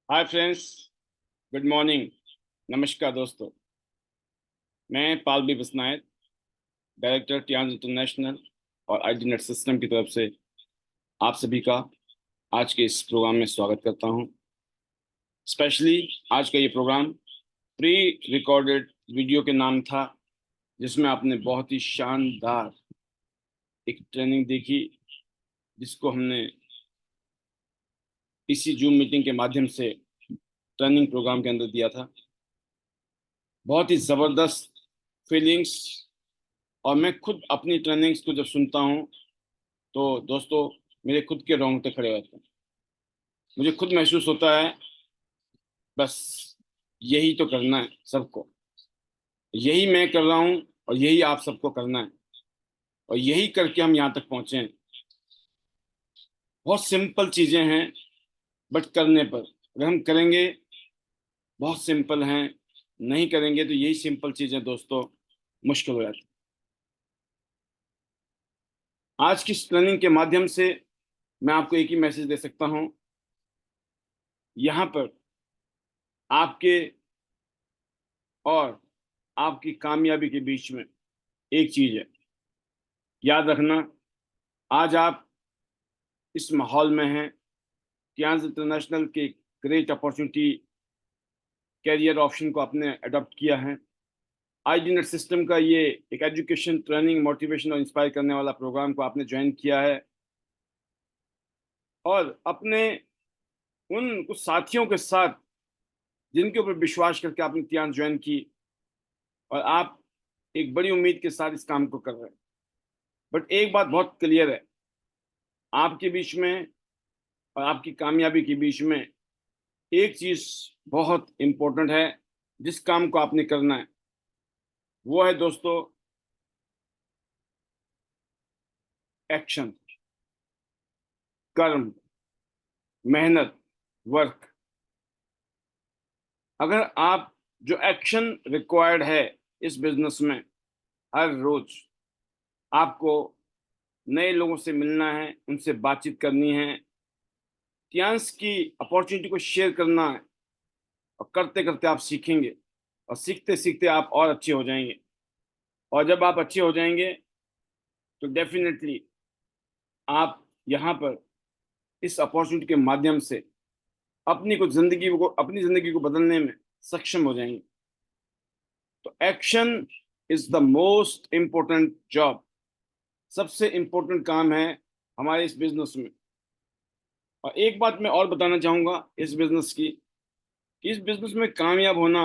Hi friends, good morning. नमस्कार दोस्तों। मैं पालवी बसनायत, डायरेक्टर टियान्स इंटरनेशनल और आईडी नेट सिस्टम की तरफ से आप सभी का आज के इस प्रोग्राम में स्वागत करता हूं। स्पेशली आज का ये प्रोग्राम प्री रिकॉर्डेड वीडियो के नाम था, जिसमें आपने बहुत ही शानदार एक ट्रेनिंग देखी, जिसको हमने इसी जूम मीटिंग के माध्यम से ट्रेनिंग प्रोग्राम के अंदर दिया था। बहुत ही ज़बरदस्त फीलिंग्स। और मैं खुद अपनी ट्रेनिंग्स को जब सुनता हूँ तो दोस्तों, मेरे खुद के रोंगटे खड़े होते हैं। मुझे खुद महसूस होता है, बस यही तो करना है सबको। यही मैं कर रहा हूँ और यही आप सबको करना है, और यही करके हम यहाँ तक पहुँचे हैं। बहुत सिंपल चीज़ें हैं, बट करने पर अगर हम करेंगे बहुत सिंपल हैं, नहीं करेंगे तो यही सिंपल चीज़ें दोस्तों मुश्किल हो जाती हैं। आज की इस ट्रेनिंग के माध्यम से मैं आपको एक ही मैसेज दे सकता हूँ। यहाँ पर आपके और आपकी कामयाबी के बीच में एक चीज है, याद रखना। आज आप इस माहौल में हैं, टियान्स इंटरनेशनल के ग्रेट अपॉर्चुनिटी कैरियर ऑप्शन को आपने अडॉप्ट किया है। आईडी नेट सिस्टम का ये एक एजुकेशन, ट्रेनिंग, मोटिवेशन और इंस्पायर करने वाला प्रोग्राम को आपने ज्वाइन किया है, और अपने उन कुछ साथियों के साथ जिनके ऊपर विश्वास करके आपने टियान्स ज्वाइन की, और आप एक बड़ी उम्मीद के साथ इस काम को कर रहे हैं। बट एक बात बहुत क्लियर है, आपके बीच में और आपकी कामयाबी के बीच में एक चीज बहुत इंपॉर्टेंट है। जिस काम को आपने करना है वो है दोस्तों एक्शन, कर्म, मेहनत, वर्क। अगर आप जो एक्शन रिक्वायर्ड है इस बिजनेस में, हर रोज आपको नए लोगों से मिलना है, उनसे बातचीत करनी है, चांस की अपॉर्चुनिटी को शेयर करना है, और करते करते आप सीखेंगे, और सीखते सीखते आप और अच्छे हो जाएंगे। और जब आप अच्छे हो जाएंगे तो डेफिनेटली आप यहाँ पर इस अपॉर्चुनिटी के माध्यम से अपनी जिंदगी को बदलने में सक्षम हो जाएंगे। तो action is the most important job. सबसे इम्पोर्टेंट काम है हमारे इस बिजनेस में। और एक बात मैं और बताना चाहूंगा इस बिजनेस की, कि इस बिजनेस में कामयाब होना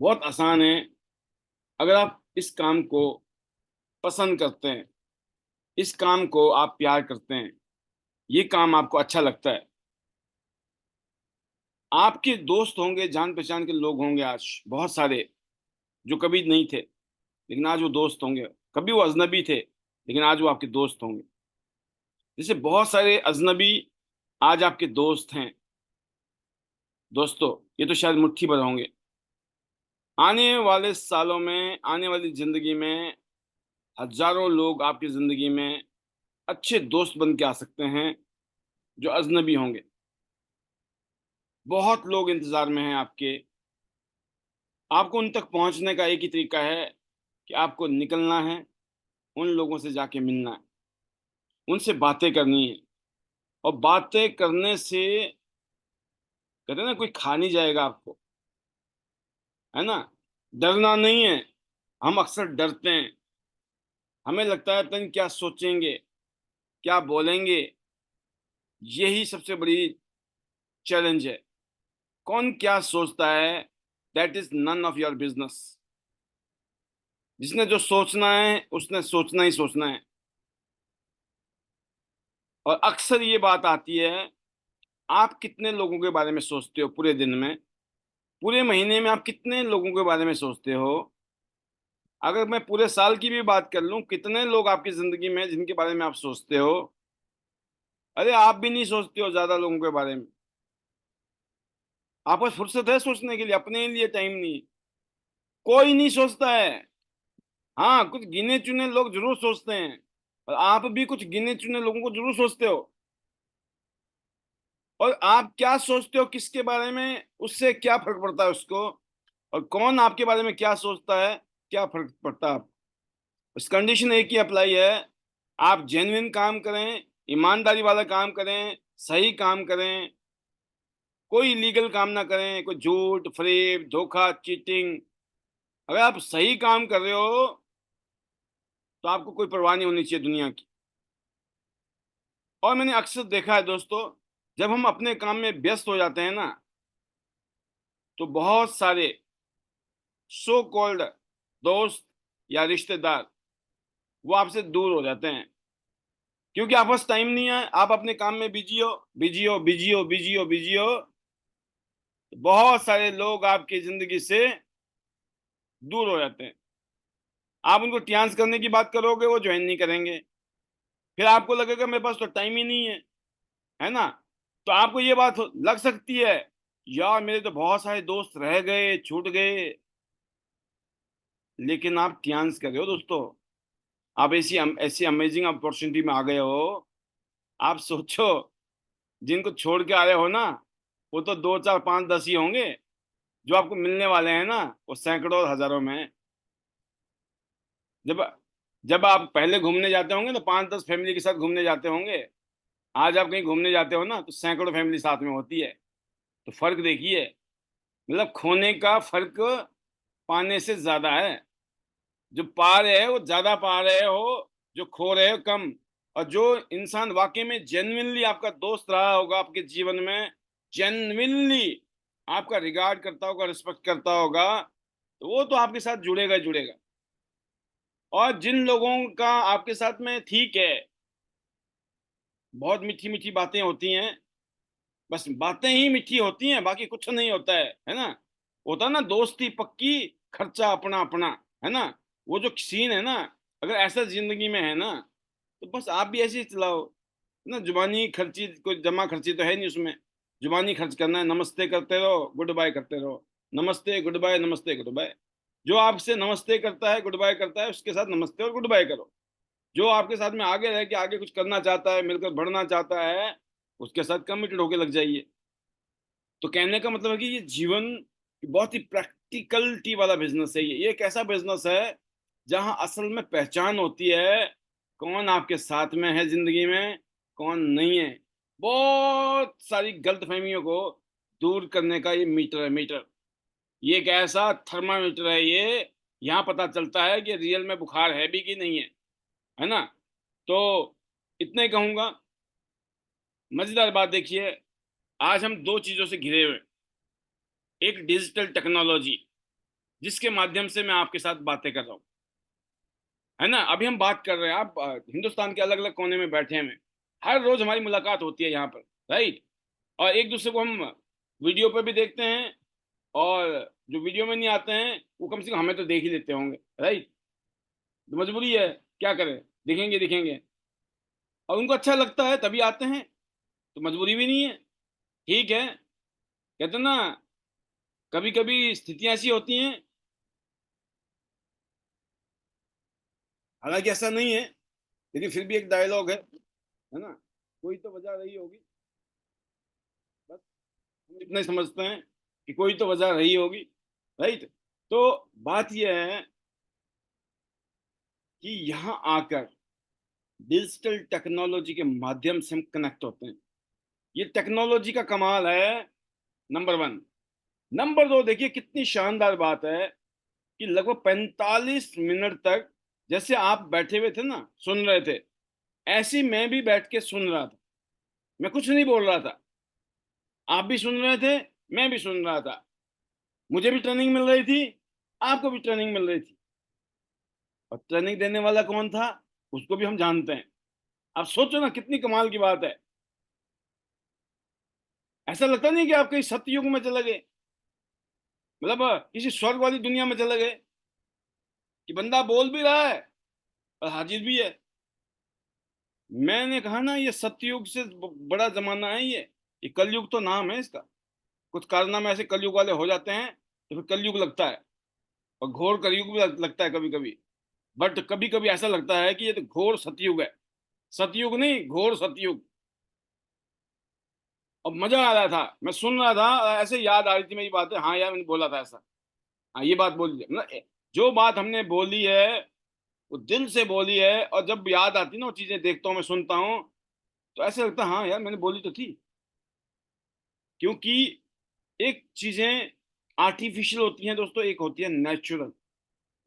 बहुत आसान है, अगर आप इस काम को पसंद करते हैं, इस काम को आप प्यार करते हैं, ये काम आपको अच्छा लगता है। आपके दोस्त होंगे, जान पहचान के लोग होंगे आज बहुत सारे, जो कभी नहीं थे लेकिन आज वो दोस्त होंगे। कभी वो अजनबी थे लेकिन आज वो आपके दोस्त होंगे। जैसे बहुत सारे अजनबी आज आपके दोस्त हैं दोस्तों, ये तो शायद मुट्ठी भर होंगे। आने वाले सालों में, आने वाली जिंदगी में हजारों लोग आपकी जिंदगी में अच्छे दोस्त बन के आ सकते हैं जो अजनबी होंगे। बहुत लोग इंतजार में हैं आपके। आपको उन तक पहुंचने का एक ही तरीका है कि आपको निकलना है, उन लोगों से जाके मिलना है, उनसे बातें करनी है। और बातें करने से, कहते हैं ना, कोई खा नहीं जाएगा आपको, है ना। डरना नहीं है। हम अक्सर डरते हैं, हमें लगता है पता नहीं क्या सोचेंगे, क्या बोलेंगे। यही सबसे बड़ी चैलेंज है। कौन क्या सोचता है, that is none of your business. जिसने जो सोचना है उसने सोचना ही सोचना है। और अक्सर ये बात आती है, आप कितने लोगों के बारे में सोचते हो पूरे दिन में, पूरे महीने में आप कितने लोगों के बारे में सोचते हो। अगर मैं पूरे साल की भी बात कर लूं, कितने लोग आपकी जिंदगी में जिनके बारे में आप सोचते हो। अरे आप भी नहीं सोचते हो ज्यादा लोगों के बारे में। आपके पास फुर्सत है सोचने के लिए, अपने लिए टाइम नहीं। कोई नहीं सोचता है। हाँ, कुछ गिने चुने लोग जरूर सोचते हैं, और आप भी कुछ गिने चुने लोगों को जरूर सोचते हो। और आप क्या सोचते हो किसके बारे में, उससे क्या फर्क पड़ता है उसको, और कौन आपके बारे में क्या सोचता है, क्या फर्क पड़ता है आपको। बस कंडीशन एक ही अप्लाई है, आप जेन्युइन काम करें, ईमानदारी वाला काम करें, सही काम करें, कोई इलीगल काम ना करें, कोई झूठ फरेब धोखा चीटिंग। अगर आप सही काम कर रहे हो तो आपको कोई परवाह नहीं होनी चाहिए दुनिया की। और मैंने अक्सर देखा है दोस्तों, जब हम अपने काम में व्यस्त हो जाते हैं ना, तो बहुत सारे सो कॉल्ड दोस्त या रिश्तेदार वो आपसे दूर हो जाते हैं, क्योंकि आप पास टाइम नहीं है, आप अपने काम में बिजी हो बिजी हो बिजी हो बिजी हो बिजी हो। बहुत सारे लोग आपकी जिंदगी से दूर हो जाते हैं। आप उनको ट्रांस करने की बात करोगे, वो ज्वाइन नहीं करेंगे। फिर आपको लगेगा मेरे पास तो टाइम ही नहीं है ना। तो आपको ये बात लग सकती है, यार मेरे तो बहुत सारे दोस्त रह गए छूट गए। लेकिन आप ट्रांस कर रहे हो दोस्तों, आप ऐसी ऐसी अमेजिंग अपॉर्चुनिटी में आ गए हो। आप सोचो, जिनको छोड़ के आ रहे हो ना, वो तो दो चार पांच दस ही होंगे, जो आपको मिलने वाले हैं ना वो सैकड़ों और हजारों में हैं। जब जब आप पहले घूमने जाते होंगे तो पांच दस फैमिली के साथ घूमने जाते होंगे, आज आप कहीं घूमने जाते हो ना तो सैकड़ों फैमिली साथ में होती है। तो फर्क देखिए, मतलब खोने का फर्क पाने से ज्यादा है। जो पा रहे हो वो ज्यादा पा रहे हो, जो खो रहे हो कम। और जो इंसान वाकई में जेन्युइनली आपका दोस्त रहा होगा आपके जीवन में, जेन्युइनली आपका रिगार्ड करता होगा, रिस्पेक्ट करता होगा, तो वो तो आपके साथ जुड़ेगा ही जुड़ेगा। और जिन लोगों का आपके साथ में ठीक है, बहुत मीठी मीठी बातें होती हैं, बस बातें ही मीठी होती हैं, बाकी कुछ नहीं होता है ना। होता है ना दोस्ती पक्की, खर्चा अपना अपना, है ना। वो जो सीन है ना, अगर ऐसा जिंदगी में है ना, तो बस आप भी ऐसे ही चलाओ ना। जुबानी खर्ची, कोई जमा खर्ची तो है नहीं उसमें। जुबानी खर्च करना है, नमस्ते करते रहो गुड बाय करते रहो, नमस्ते गुड बाय नमस्ते गुड बाय। जो आपसे नमस्ते करता है गुड बाय करता है, उसके साथ नमस्ते और गुड बाय करो। जो आपके साथ में आगे रह के आगे कुछ करना चाहता है, मिलकर बढ़ना चाहता है, उसके साथ कमिटेड होके लग जाइए। तो कहने का मतलब है कि ये जीवन बहुत ही प्रैक्टिकलिटी वाला बिजनेस है। ये एक ऐसा बिजनेस है जहां असल में पहचान होती है, कौन आपके साथ में है जिंदगी में, कौन नहीं है। बहुत सारी गलतफहमियों को दूर करने का ये मीटर है, मीटर। ये एक ऐसा थर्मामीटर है ये, यहाँ पता चलता है कि रियल में बुखार है भी कि नहीं है ना। तो इतना ही कहूंगा। मजेदार बात देखिए, आज हम दो चीजों से घिरे हुए हैं। एक डिजिटल टेक्नोलॉजी, जिसके माध्यम से मैं आपके साथ बातें कर रहा हूँ, है ना। अभी हम बात कर रहे हैं, आप हिंदुस्तान के अलग अलग कोने में बैठे हैं। हर रोज हमारी मुलाकात होती है यहाँ पर, राइट। और एक दूसरे को हम वीडियो पर भी देखते हैं, और जो वीडियो में नहीं आते हैं वो कम से कम हमें तो देख ही लेते होंगे, राइट। तो मजबूरी है, क्या करें, दिखेंगे दिखेंगे। और उनको अच्छा लगता है तभी आते हैं, तो मजबूरी भी नहीं है, ठीक है। कहते हैं ना, कभी कभी स्थितियां ऐसी होती हैं। हालांकि ऐसा नहीं है, लेकिन फिर भी एक डायलॉग है ना। कोई तो वजह रही होगी, बस हम इतना ही समझते हैं कि कोई तो वजह रही होगी, राइट। तो बात यह है कि यहाँ आकर डिजिटल टेक्नोलॉजी के माध्यम से हम कनेक्ट होते हैं। ये टेक्नोलॉजी का कमाल है, नंबर वन। नंबर दो, देखिए कितनी शानदार बात है कि लगभग 45 मिनट तक जैसे आप बैठे हुए थे ना, सुन रहे थे, ऐसे ही मैं भी बैठ के सुन रहा था। मैं कुछ नहीं बोल रहा था, आप भी सुन रहे थे, मैं भी सुन रहा था। मुझे भी ट्रेनिंग मिल रही थी, आपको भी ट्रेनिंग मिल रही थी। और ट्रेनिंग देने वाला कौन था, उसको भी हम जानते हैं। आप सोचो ना, कितनी कमाल की बात है। ऐसा लगता नहीं कि आप कहीं सतयुग में चले गए, मतलब किसी स्वर्ग वाली दुनिया में चले गए, कि बंदा बोल भी रहा है और हाजिर भी है। मैंने कहा ना, ये सतयुग से बड़ा जमाना है ये कलयुग तो नाम है इसका। कुछ कारनामे ऐसे कलयुग वाले हो जाते हैं तो फिर कलयुग लगता है, और घोर कलयुग भी लगता है कभी कभी। बट कभी कभी ऐसा लगता है कि ये तो घोर सतयुग है। सतयुग नहीं, घोर सतयुग। और मजा आ रहा था, मैं सुन रहा था, ऐसे याद आ रही थी मेरी बातें, हाँ यार मैंने बोला था ऐसा, हाँ ये बात बोली है। मतलब जो बात हमने बोली है वो दिल से बोली है, और जब याद आती है ना वो चीजें, देखता हूँ मैं, सुनता हूँ, तो ऐसे लगता है हाँ यार मैंने बोली तो थी। क्योंकि एक चीजें आर्टिफिशियल होती हैं दोस्तों, एक होती है नेचुरल।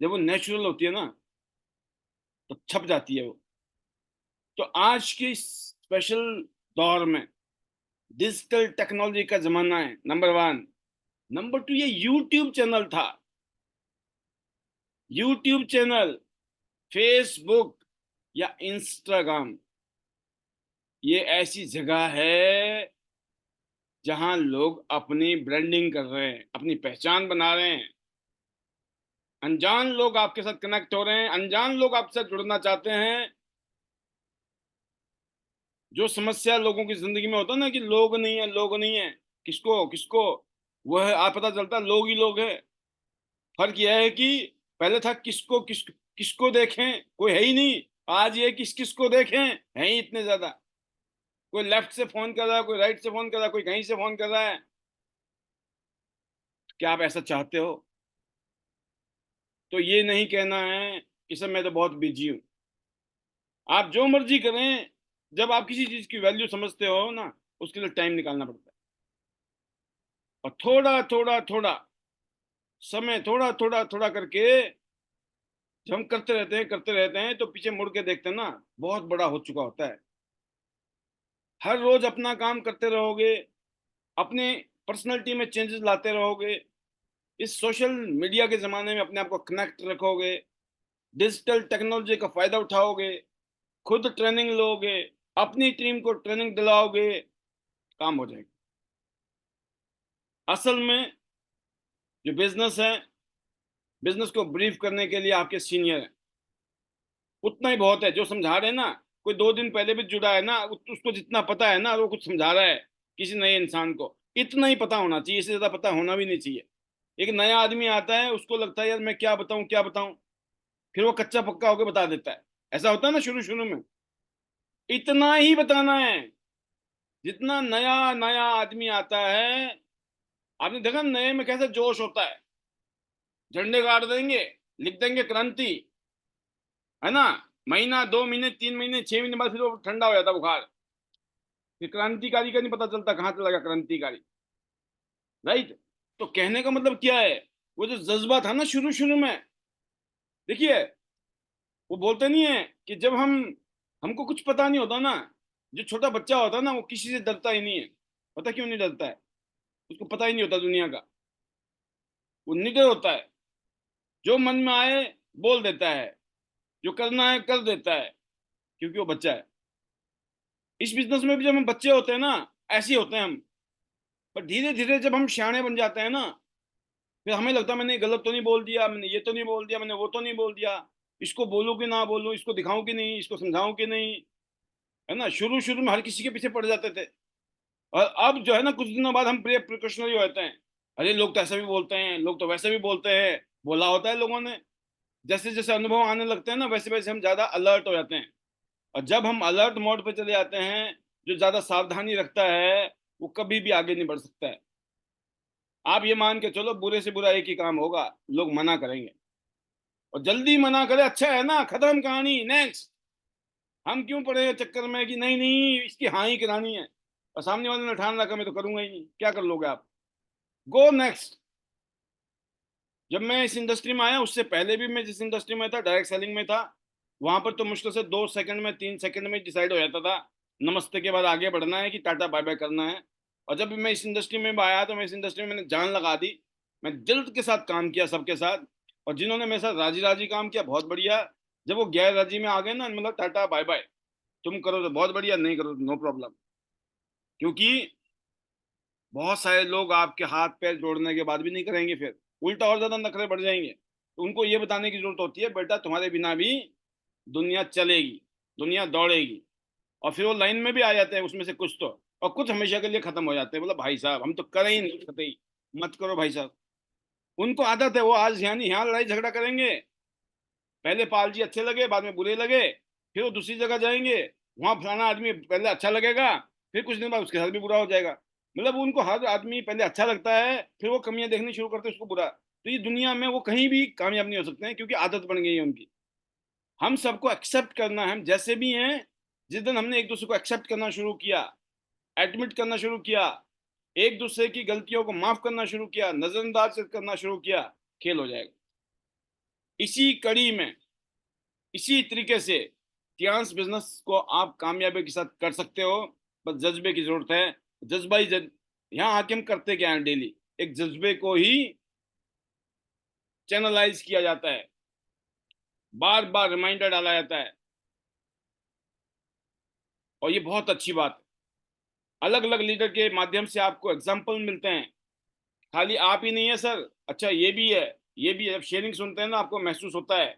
जब वो नेचुरल होती है ना तो छप जाती है वो। तो आज के स्पेशल दौर में डिजिटल टेक्नोलॉजी का जमाना है, नंबर वन। नंबर टू, ये यूट्यूब चैनल था। यूट्यूब चैनल, फेसबुक या इंस्टाग्राम, ये ऐसी जगह है जहां लोग अपनी ब्रांडिंग कर रहे हैं, अपनी पहचान बना रहे हैं। अनजान लोग आपके साथ कनेक्ट हो रहे हैं, अनजान लोग आपके साथ जुड़ना चाहते हैं। जो समस्या लोगों की जिंदगी में होता है ना कि लोग नहीं है, लोग नहीं है, किसको किसको, वह आप पता चलता है लोग ही लोग है। फर्क यह है कि पहले था किसको किसको देखें, कोई है ही नहीं। आज ये किस किस को देखें, है ही इतने ज्यादा। कोई लेफ्ट से फोन कर रहा है, कोई राइट से फोन कर रहा है, कोई कहीं से फोन कर रहा है। क्या आप ऐसा चाहते हो? तो ये नहीं कहना है कि सर मैं तो बहुत बिजी हूँ। आप जो मर्जी करें, जब आप किसी चीज की वैल्यू समझते हो ना, उसके लिए टाइम निकालना पड़ता है। और थोड़ा थोड़ा थोड़ा समय, थोड़ा थोड़ा थोड़ा करके जब हम करते रहते हैं तो पीछे मुड़ के देखते हैं ना, बहुत बड़ा हो चुका होता है। हर रोज अपना काम करते रहोगे, अपने पर्सनैलिटी में चेंजेस लाते रहोगे, इस सोशल मीडिया के जमाने में अपने आप को कनेक्ट रखोगे, डिजिटल टेक्नोलॉजी का फायदा उठाओगे, खुद ट्रेनिंग लोगे, अपनी टीम को ट्रेनिंग दिलाओगे, काम हो जाएगा। असल में जो बिजनेस है, बिजनेस को ब्रीफ करने के लिए आपके सीनियर हैं, उतना ही बहुत है। जो समझा रहे हैं ना, कोई 2 दिन पहले भी जुड़ा है ना, उसको जितना पता है ना, वो कुछ समझा रहा है किसी नए इंसान को, इतना ही पता होना चाहिए, इससे ज्यादा पता होना भी नहीं चाहिए। एक नया आदमी आता है, उसको लगता है यार मैं क्या बताऊं क्या बताऊं, फिर वो कच्चा पक्का होकर बता देता है। ऐसा होता है ना शुरू शुरू में। इतना ही बताना है जितना नया नया आदमी आता है। आपने देखा नए में कैसे जोश होता है, झंडे गाड़ देंगे, लिख देंगे क्रांति, है ना। महीना, 2 महीने, 3 महीने, 6 महीने बाद फिर वो ठंडा हो जाता बुखार। फिर क्रांतिकारी का नहीं पता चलता कहाँ चला गया क्रांतिकारी। राइट। तो कहने का मतलब क्या है, वो जो जज्बा था ना शुरू शुरू में, देखिए, वो बोलते नहीं है कि जब हमको कुछ पता नहीं होता ना, जो छोटा बच्चा होता है ना वो किसी से डरता ही नहीं है। पता क्यों नहीं डरता है? उसको पता ही नहीं होता दुनिया का। वो निडर होता है, जो मन में आए बोल देता है, जो करना है कर देता है, क्योंकि वो बच्चा है। इस बिजनेस में भी जब हम बच्चे होते हैं ना, ऐसे ही होते हैं हम। पर धीरे धीरे जब हम सियाने बन जाते हैं ना, फिर हमें लगता है मैंने गलत तो नहीं बोल दिया, मैंने ये तो नहीं बोल दिया, मैंने वो तो नहीं बोल दिया, इसको बोलूं कि ना बोलूं, इसको दिखाऊं कि नहीं, इसको समझाऊं कि नहीं, है ना। शुरू शुरू में हर किसी के पीछे पड़ जाते थे। और अब जो है ना, कुछ दिनों बाद हम प्रिय प्रिकॉशनरी हो जाते हैं। अरे लोग तो ऐसा भी बोलते हैं, लोग तो वैसे भी बोलते हैं, बोला होता है लोगों ने। जैसे जैसे अनुभव आने लगते हैं ना, वैसे वैसे हम ज्यादा अलर्ट हो जाते हैं। और जब हम अलर्ट मोड पे चले जाते हैं, जो ज्यादा सावधानी रखता है वो कभी भी आगे नहीं बढ़ सकता है। आप ये मान के चलो, बुरे से बुरा एक ही काम होगा, लोग मना करेंगे। और जल्दी मना करे अच्छा है ना, खत्म कहानी, नेक्स्ट। हम क्यों पड़े हैं चक्कर में कि नहीं नहीं इसकी हाँ ही करानी है, और सामने वाले ने ठान रखा मैं तो करूंगा ही नहीं, क्या कर लोगे आप? Go next. जब मैं इस इंडस्ट्री में आया, उससे पहले भी मैं जिस इंडस्ट्री में था, डायरेक्ट सेलिंग में था, वहां पर तो मुश्किल से 2 सेकंड में, 3 सेकंड में डिसाइड हो जाता था नमस्ते के बाद आगे बढ़ना है कि टाटा बाय बाय करना है। और जब भी मैं इस इंडस्ट्री में आया, तो मैं इस इंडस्ट्री में मैंने जान लगा दी। मैं दिल के साथ काम किया सबके साथ। और जिन्होंने मेरे साथ राजी राजी काम किया, बहुत बढ़िया। जब वो गैर राजी में आ गए ना, मतलब टाटा बाय बाय, तुम करो तो बहुत बढ़िया, नहीं करो तो नो प्रॉब्लम। क्योंकि बहुत सारे लोग आपके हाथ पैर जोड़ने के बाद भी नहीं करेंगे, फिर उल्टा और ज्यादा नखरे बढ़ जाएंगे। तो उनको ये बताने की जरूरत होती है, बेटा तुम्हारे बिना भी दुनिया चलेगी, दुनिया दौड़ेगी। और फिर वो लाइन में भी आ जाते हैं उसमें से कुछ तो, और कुछ हमेशा के लिए खत्म हो जाते हैं। बोला भाई साहब हम तो करें ही नहीं कतई, मत करो भाई साहब। उनको आदत है, वो आज यहाँ नहीं, यहाँ लड़ाई झगड़ा करेंगे। पहले पाल जी अच्छे लगे, बाद में बुरे लगे, फिर वो दूसरी जगह जाएंगे, वहां फलाना आदमी पहले अच्छा लगेगा, फिर कुछ दिन बाद उसके साथ भी बुरा हो जाएगा। मतलब उनको हर आदमी पहले अच्छा लगता है, फिर वो कमियां देखनी शुरू करते हैं उसको बुरा। तो ये दुनिया में वो कहीं भी कामयाब नहीं हो सकते हैं, क्योंकि आदत बन गई है उनकी। हम सबको एक्सेप्ट करना है, हम जैसे भी हैं। जिस दिन हमने एक दूसरे को एक्सेप्ट करना शुरू किया, एडमिट करना शुरू किया, एक दूसरे की गलतियों को माफ करना शुरू किया, नजरअंदाज करना शुरू किया, खेल हो जाएगा। इसी कड़ी में, इसी तरीके से फियांस बिजनेस को आप कामयाबी के साथ कर सकते हो। बस जज्बे की जरूरत है। जज्बा ही यहाँ आके हम करते क्या है डेली, एक जज्बे को ही चैनलाइज किया जाता है, बार बार रिमाइंडर डाला जाता है, और ये बहुत अच्छी बात है। अलग अलग लीडर के माध्यम से आपको एग्जाम्पल मिलते हैं। खाली आप ही नहीं है सर, अच्छा ये भी है, ये भी है। जब शेयरिंग सुनते हैं ना, आपको महसूस होता है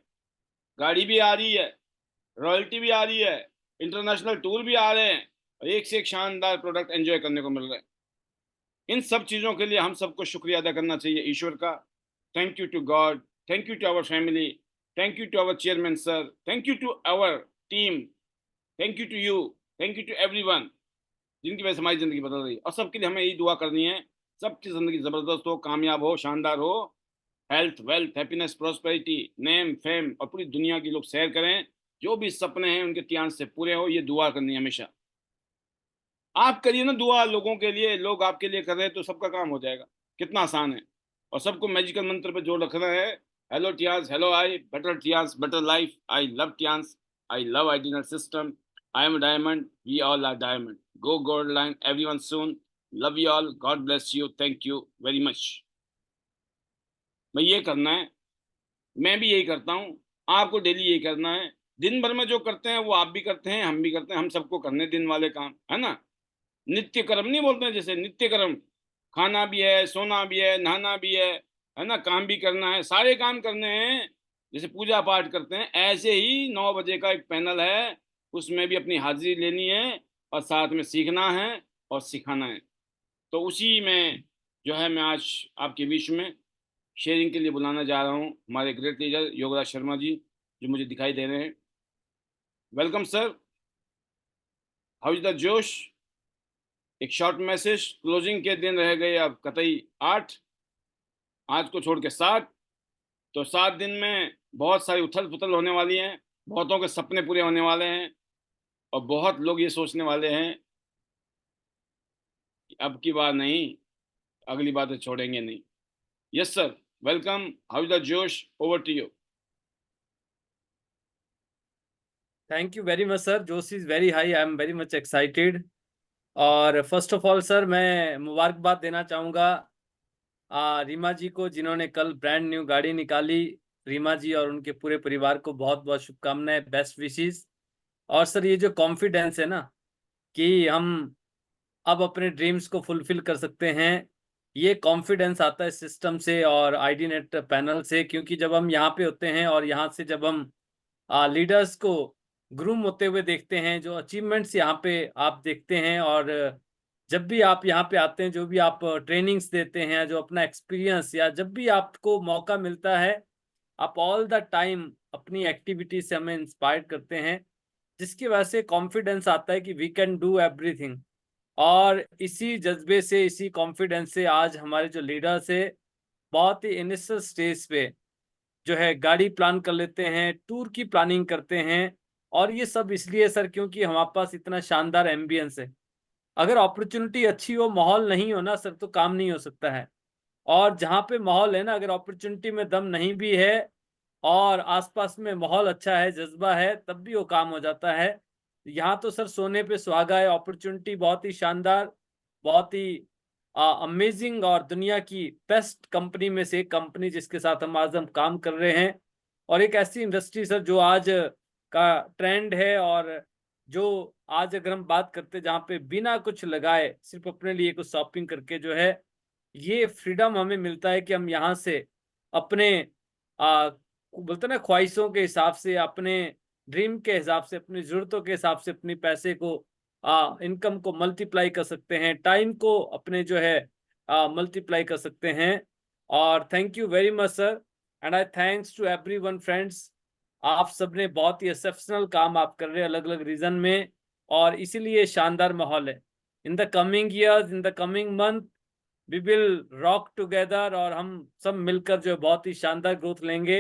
गाड़ी भी आ रही है, रॉयल्टी भी आ रही है, इंटरनेशनल टूर भी आ रहे हैं, और एक से एक शानदार प्रोडक्ट एंजॉय करने को मिल रहे हैं। इन सब चीज़ों के लिए हम सबको शुक्रिया अदा करना चाहिए ईश्वर का। Thank you to God, thank you to our family, thank you to our chairman sir, thank you to our team, thank you to you, thank you to everyone, जिनकी वजह से हमारी ज़िंदगी बदल रही है। और सबके लिए हमें यही दुआ करनी है, सबकी ज़िंदगी ज़बरदस्त हो, कामयाब हो, शानदार हो। Health, wealth, happiness, prosperity, name, fame, और पूरी दुनिया के लोग सैर करें। जो भी सपने हैं उनके त्याग से पूरे हो, ये दुआ करनी है हमेशा। आप करिए ना दुआ लोगों के लिए, लोग आपके लिए कर रहे हैं तो सबका काम हो जाएगा। कितना आसान है। और सबको मैजिकल मंत्र पे जोड़ रखना है। Hello Tiens, hello AI, better Tiens, better life, I love Tiens, I love ideal system, I am diamond, we all are diamond, go gold line everyone soon, love you all, God bless you, thank you very much. मैं ये करना है, मैं भी यही करता हूँ, आपको डेली यही करना है। दिन भर में जो करते हैं वो आप भी करते हैं, हम भी करते हैं, हम सबको करने दिन वाले काम है ना। नित्य कर्म नहीं बोलते हैं, जैसे नित्य कर्म, खाना भी है, सोना भी है, नहाना भी है ना, काम भी करना है, सारे काम करने हैं। जैसे पूजा पाठ करते हैं, ऐसे ही 9 बजे का एक पैनल है, उसमें भी अपनी हाजिरी लेनी है, और साथ में सीखना है और सिखाना है। तो उसी में जो है, मैं आज आपके बीच में शेयरिंग के लिए बुलाना जा रहा हूँ हमारे ग्रेट लीडर योगराज शर्मा जी, जो मुझे दिखाई दे रहे हैं। Welcome sir, how is the जोश। एक शॉर्ट मैसेज, क्लोजिंग के दिन रह गए अब कतई 8, आज को छोड़ के 7। तो 7 दिन में बहुत सारी उथल पुथल होने वाली है, बहुतों के सपने पूरे होने वाले हैं, और बहुत लोग ये सोचने वाले हैं कि अब की बार नहीं, अगली बार तो छोड़ेंगे नहीं। Yes sir, welcome, how is the josh, over to you. Thank you very much sir, josh is very high, I am very much excited. और फर्स्ट ऑफ ऑल सर, मैं मुबारकबाद देना चाहूँगा रीमा जी को, जिन्होंने कल ब्रांड न्यू गाड़ी निकाली। रीमा जी और उनके पूरे परिवार को बहुत बहुत शुभकामनाएं, बेस्ट विशेस। और सर, ये जो कॉन्फिडेंस है ना कि हम अब अपने ड्रीम्स को फुलफिल कर सकते हैं, ये कॉन्फिडेंस आता है सिस्टम से और आईडी नेट पैनल से। क्योंकि जब हम यहाँ पे होते हैं और यहाँ से जब हम लीडर्स को ग्रूम होते हुए देखते हैं, जो अचीवमेंट्स यहाँ पे आप देखते हैं, और जब भी आप यहाँ पे आते हैं, जो भी आप ट्रेनिंग्स देते हैं, जो अपना एक्सपीरियंस, या जब भी आपको मौका मिलता है, आप ऑल द टाइम अपनी एक्टिविटी से हमें इंस्पायर करते हैं, जिसकी वजह से कॉन्फिडेंस आता है कि वी कैन डू एवरीथिंग। और इसी जज्बे से, इसी कॉन्फिडेंस से आज हमारे जो लीडर्स है, बहुत ही इनिशियल स्टेज पे जो है गाड़ी प्लान कर लेते हैं, टूर की प्लानिंग करते हैं। और ये सब इसलिए सर क्योंकि हमारे पास इतना शानदार एम्बियंस है। अगर अपॉर्चुनिटी अच्छी हो, माहौल नहीं हो ना सर, तो काम नहीं हो सकता है। और जहाँ पे माहौल है ना, अगर अपॉर्चुनिटी में दम नहीं भी है और आसपास में माहौल अच्छा है, जज्बा है, तब भी वो काम हो जाता है। यहाँ तो सर सोने पे सुहागा है, अपॉर्चुनिटी बहुत ही शानदार, बहुत ही अमेजिंग, और दुनिया की बेस्ट कंपनी में से एक कंपनी जिसके साथ हम काम कर रहे हैं। और एक ऐसी इंडस्ट्री सर जो आज का ट्रेंड है, और जो आज अगर हम बात करते हैं जहाँ पे बिना कुछ लगाए सिर्फ अपने लिए कुछ शॉपिंग करके जो है, ये फ्रीडम हमें मिलता है कि हम यहाँ से अपने बोलते ना ख्वाहिशों के हिसाब से, अपने ड्रीम के हिसाब से, अपनी जरूरतों के हिसाब से अपनी पैसे को, इनकम को मल्टीप्लाई कर सकते हैं, टाइम को अपने जो है मल्टीप्लाई कर सकते हैं। और thank you very much sir, and I thanks to everyone friends. आप सबने बहुत ही एक्सेप्शनल काम आप कर रहे हैं अलग अलग रीजन में, और इसीलिए शानदार माहौल है। In the coming years, in the coming month we will rock together, और हम सब मिलकर जो बहुत ही शानदार ग्रोथ लेंगे।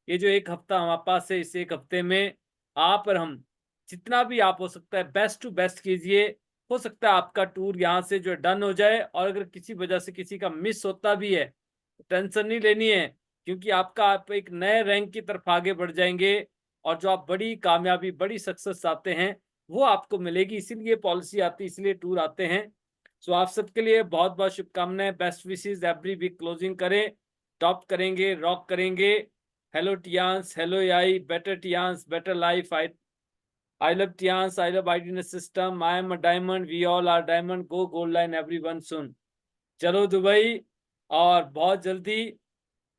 ये जो एक हफ्ता हमारे पास है, इस एक हफ्ते में आप और हम जितना भी आप हो सकता है बेस्ट टू बेस्ट कीजिए। हो सकता है आपका टूर यहाँ से जो डन हो जाए, और अगर किसी वजह से किसी का मिस होता भी है तो टेंशन नहीं लेनी है, क्योंकि आप एक नए रैंक की तरफ आगे बढ़ जाएंगे, और जो आप बड़ी कामयाबी, बड़ी सक्सेस चाहते हैं वो आपको मिलेगी। इसीलिए पॉलिसी आती है, इसलिए टूर आते हैं। सो आप सबके लिए बहुत बहुत शुभकामनाएं, best wishes. Every week closing करें, टॉप करेंगे, रॉक करेंगे। Hello Tiens, hello AI, better Tiens, better life. I love Tiens, I love ideas system, I am a diamond, we all are diamond, go gold line everyone soon. चलो Dubai, और बहुत जल्दी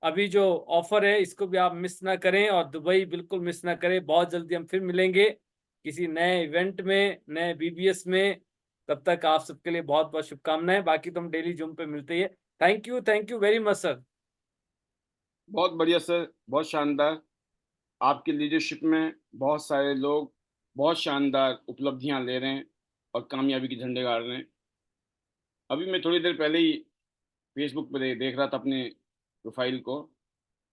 अभी जो offer है इसको भी आप मिस ना करें, और दुबई बिल्कुल मिस ना करें। बहुत जल्दी हम फिर मिलेंगे किसी नए इवेंट में, नए बीबीएस में। तब तक आप सबके लिए बहुत बहुत शुभकामनाएं। बाकी तो हम डेली जूम पे मिलते ही है। Thank you very much sir. बहुत बढ़िया सर, बहुत शानदार। आपकी लीडरशिप में बहुत सारे लोग बहुत शानदार उपलब्धियां ले रहे हैं और कामयाबी के झंडे गाड़ रहे हैं। अभी मैं थोड़ी देर पहले ही फेसबुक पर देख रहा था अपने प्रोफाइल को,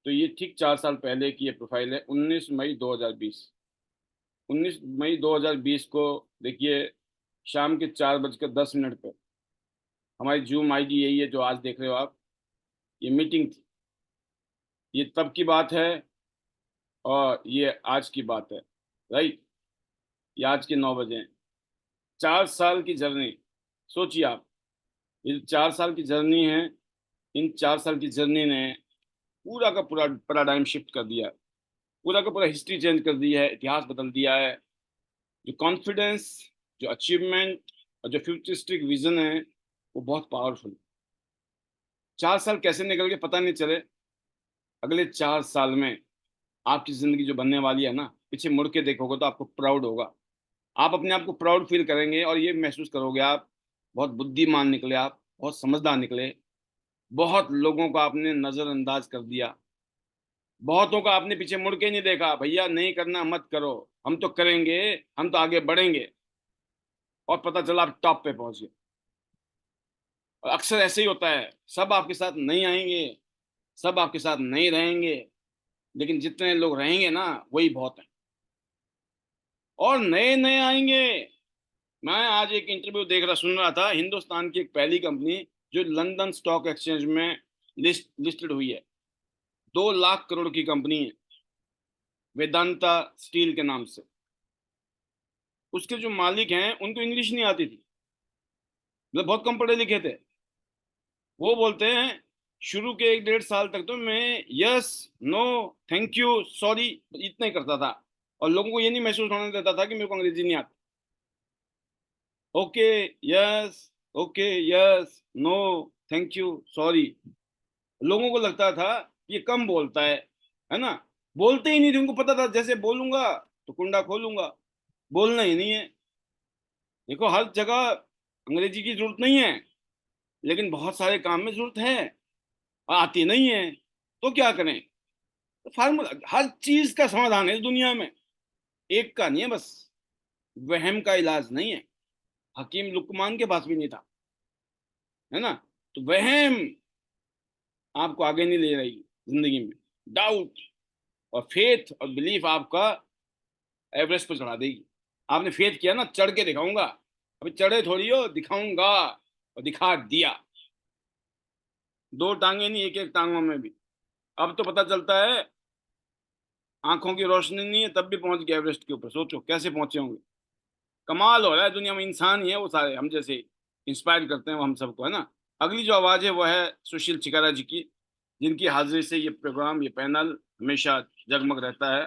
तो ये ठीक 4 साल पहले की ये प्रोफाइल है। 19 मई 2020, 19 मई 2020 को देखिए, शाम के 4:10 पर हमारी जूम आईडी यही है जो आज देख रहे हो आप। ये मीटिंग थी, ये तब की बात है और ये आज की बात है, राइट। ये आज के 9 बजे हैं। 4 साल की जर्नी, सोचिए आप, ये 4 साल की जर्नी है। इन 4 साल की जर्नी ने पूरा का पूरा पैराडाइम शिफ्ट कर दिया है, पूरा का पूरा हिस्ट्री चेंज कर दी है, इतिहास बदल दिया है। जो कॉन्फिडेंस, जो अचीवमेंट और जो फ्यूचरिस्टिक विजन है, वो बहुत पावरफुल। 4 साल कैसे निकल के पता नहीं चले। अगले 4 साल में आपकी जिंदगी जो बनने वाली है ना, पीछे मुड़ के देखोगे तो आपको प्राउड होगा। आप अपने आप को प्राउड फील करेंगे और ये महसूस करोगे आप बहुत बुद्धिमान निकले, आप बहुत समझदार निकले। बहुत लोगों को आपने नजरअंदाज कर दिया, बहुतों का आपने पीछे मुड़ के नहीं देखा, भैया नहीं करना मत करो, हम तो करेंगे, हम तो आगे बढ़ेंगे। और पता चला आप टॉप पे पहुंच गए। और अक्सर ऐसे ही होता है, सब आपके साथ नहीं आएंगे, सब आपके साथ नहीं रहेंगे, लेकिन जितने लोग रहेंगे ना वही बहुत है। और नए नए आएंगे। मैं आज एक इंटरव्यू देख रहा, सुन रहा था, हिंदुस्तान की एक पहली कंपनी जो लंदन स्टॉक एक्सचेंज में लिस्टेड हुई है, 2 लाख करोड़ की कंपनी है, वेदांता स्टील के नाम से। उसके जो मालिक हैं उनको इंग्लिश नहीं आती थी, मतलब बहुत कम पढ़े लिखे थे। वो बोलते हैं शुरू के 1 डेढ़ साल तक तो मैं yes, no, thank you, sorry इतना ही करता था, और लोगों को ये नहीं महसूस होने देता था कि मेरे को अंग्रेजी नहीं आती। Okay, yes, okay, yes, no, thank you, sorry. लोगों को लगता था ये कम बोलता है ना। बोलते ही नहीं थे, उनको पता था जैसे बोलूंगा तो कुंडा खोलूंगा, बोलना ही नहीं है। देखो, हर जगह अंग्रेजी की जरूरत नहीं है, लेकिन बहुत सारे काम में जरूरत है और आती नहीं है, तो क्या करें। तो फार्मूला, हर चीज का समाधान है इस दुनिया में, एक का नहीं है बस। वहम का इलाज नहीं है, हकीम लुकमान के पास भी नहीं था, है ना। तो वहम आपको आगे नहीं ले रही जिंदगी में। डाउट और फेथ और बिलीफ आपका एवरेस्ट पर चढ़ा देगी। आपने फेथ किया ना, चढ़ के दिखाऊंगा, अभी चढ़े थोड़ी हो, दिखाऊंगा, और दिखा दिया। 2 टांगे नहीं, एक एक टांगों में भी। अब तो पता चलता है आंखों की रोशनी नहीं है तब भी पहुंच गए एवरेस्ट के ऊपर। सोचो कैसे पहुंचे होंगे। कमाल हो रहा है दुनिया में, इंसान ही है वो सारे हम जैसे, इंस्पायर करते हैं वो हम सबको, है ना। अगली जो आवाज है वो है सुशील चिकारा जी की, जिनकी हाजिरी से ये प्रोग्राम, ये पैनल हमेशा जगमग रहता है।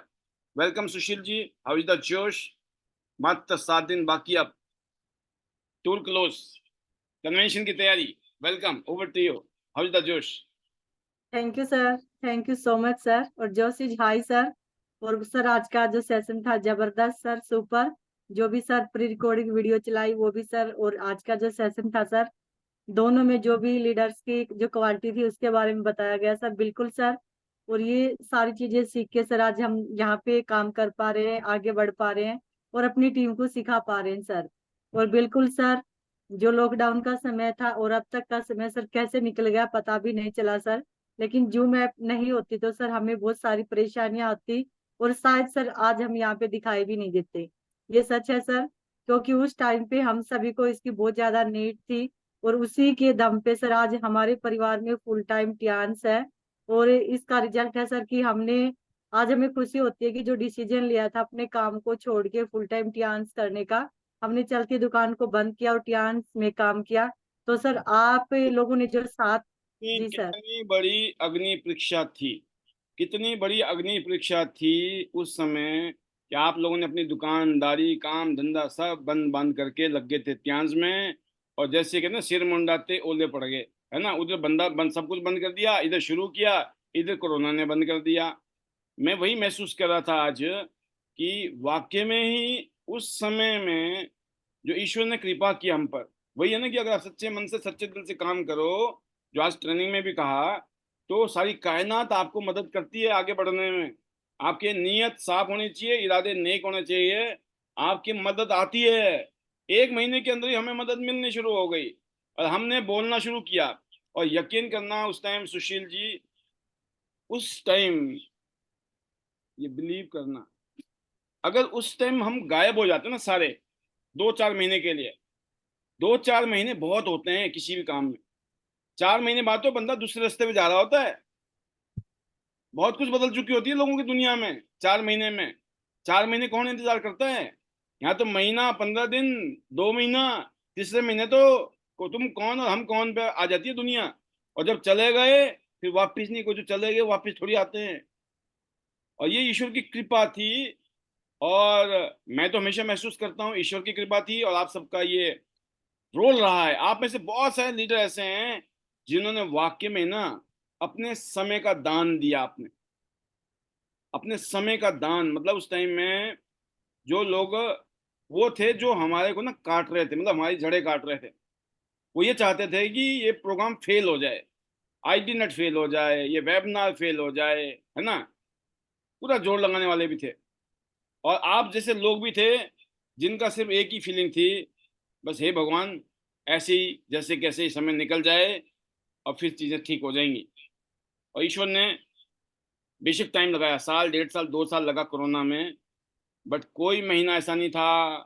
Welcome Sushil ji, how is the josh. मात्र 7 दिन बाकी, अब टूर क्लोज, कन्वेंशन की तैयारी। Welcome, over to you, how is the josh. Thank you sir, thank you so much sir. और जोश इज हाई सर। और सर आज का जो सेशन था जबरदस्त सर, सुपर। जो भी सर प्री रिकॉर्डिंग वीडियो चलाई वो भी सर, और आज का जो सेशन था सर, दोनों में जो भी लीडर्स की जो क्वालिटी थी उसके बारे में बताया गया सर, बिल्कुल सर। और ये सारी चीजें सीख के सर आज हम यहाँ पे काम कर पा रहे हैं, आगे बढ़ पा रहे हैं और अपनी टीम को सिखा पा रहे हैं सर। और बिल्कुल सर, जो लॉकडाउन का समय था और अब तक का समय सर कैसे निकल गया पता भी नहीं चला सर। लेकिन जूम ऐप नहीं होती तो सर हमें बहुत सारी परेशानियां आती और शायद सर आज हम यहाँ पे दिखाई भी नहीं देते। ये सच है सर, क्योंकि उस टाइम पे हम सभी को इसकी बहुत ज्यादा नीड थी और उसी के दम पे सर आज हमारे परिवार में फुल टाइम टियान्स है। और इसका रिजल्ट है सर कि हमने आज हमें खुशी होती है कि जो डिसीजन लिया था अपने काम को छोड़ के फुल टाइम टियान्स करने का, हमने चलती दुकान को बंद किया और टियान्स में काम किया। तो सर आप लोगों ने जो साथ। कि जी सर। कितनी बड़ी अग्नि परीक्षा थी, कितनी बड़ी अग्नि परीक्षा थी उस समय, कि आप लोगों ने अपनी दुकानदारी काम धंधा सब बंद बंद करके लग गए थे त्याज में। और जैसे कहते ना सिर मुंडाते ओले पड़ गए, है ना, उधर बंदा बंद सब कुछ बंद कर दिया, इधर शुरू किया, इधर कोरोना ने बंद कर दिया। मैं वही महसूस कर रहा था आज कि वाकई में ही उस समय में जो ईश्वर ने कृपा की हम पर, वही है ना कि अगर आप सच्चे मन से सच्चे दिल से काम करो, जो आज ट्रेनिंग में भी कहा, तो सारी कायनात आपको मदद करती है आगे बढ़ने में। आपके नीयत साफ होनी चाहिए, इरादे नेक होने चाहिए, आपकी मदद आती है। 1 महीने के अंदर ही हमें मदद मिलनी शुरू हो गई और हमने बोलना शुरू किया। और यकीन करना उस टाइम सुशील जी, उस टाइम ये बिलीव करना, अगर उस टाइम हम गायब हो जाते ना सारे 2-4 महीने के लिए, 2-4 महीने बहुत होते हैं किसी भी काम में। 4 महीने बाद तो बंदा दूसरे रास्ते पे जा रहा होता है। बहुत कुछ बदल चुकी होती है लोगों की दुनिया में 4 महीने में। 4 महीने कौन इंतजार करता है? यहाँ तो महीना, 15 दिन, 2 महीना, तीसरे महीने तो तुम कौन और हम कौन पे आ जाती है दुनिया। और जब चले गए फिर वापिस नहीं, कोई जो चले गए वापिस थोड़ी आते हैं। और ये ईश्वर की कृपा थी। और मैं तो हमेशा महसूस करता हूँ ईश्वर की कृपा थी और आप सबका ये रोल रहा है। आप में से बहुत सारे लीडर ऐसे हैं जिन्होंने वाकई में ना अपने समय का दान दिया। आपने अपने समय का दान, मतलब उस टाइम में जो लोग वो थे जो हमारे को ना काट रहे थे, मतलब हमारी जड़ें काट रहे थे, वो ये चाहते थे कि ये प्रोग्राम फेल हो जाए, आईटी नेट फेल हो जाए, ये वेबिनार फेल हो जाए, है ना। पूरा जोर लगाने वाले भी थे। और आप जैसे लोग भी थे जिनका सिर्फ एक ही फीलिंग थी, बस हे भगवान ऐसे ही जैसे कैसे ही समय निकल जाए और फिर चीज़ें ठीक हो जाएंगी। और ईश्वर ने बेशक टाइम लगाया, साल, 1.5 साल, 2 साल लगा कोरोना में, बट कोई महीना ऐसा नहीं था,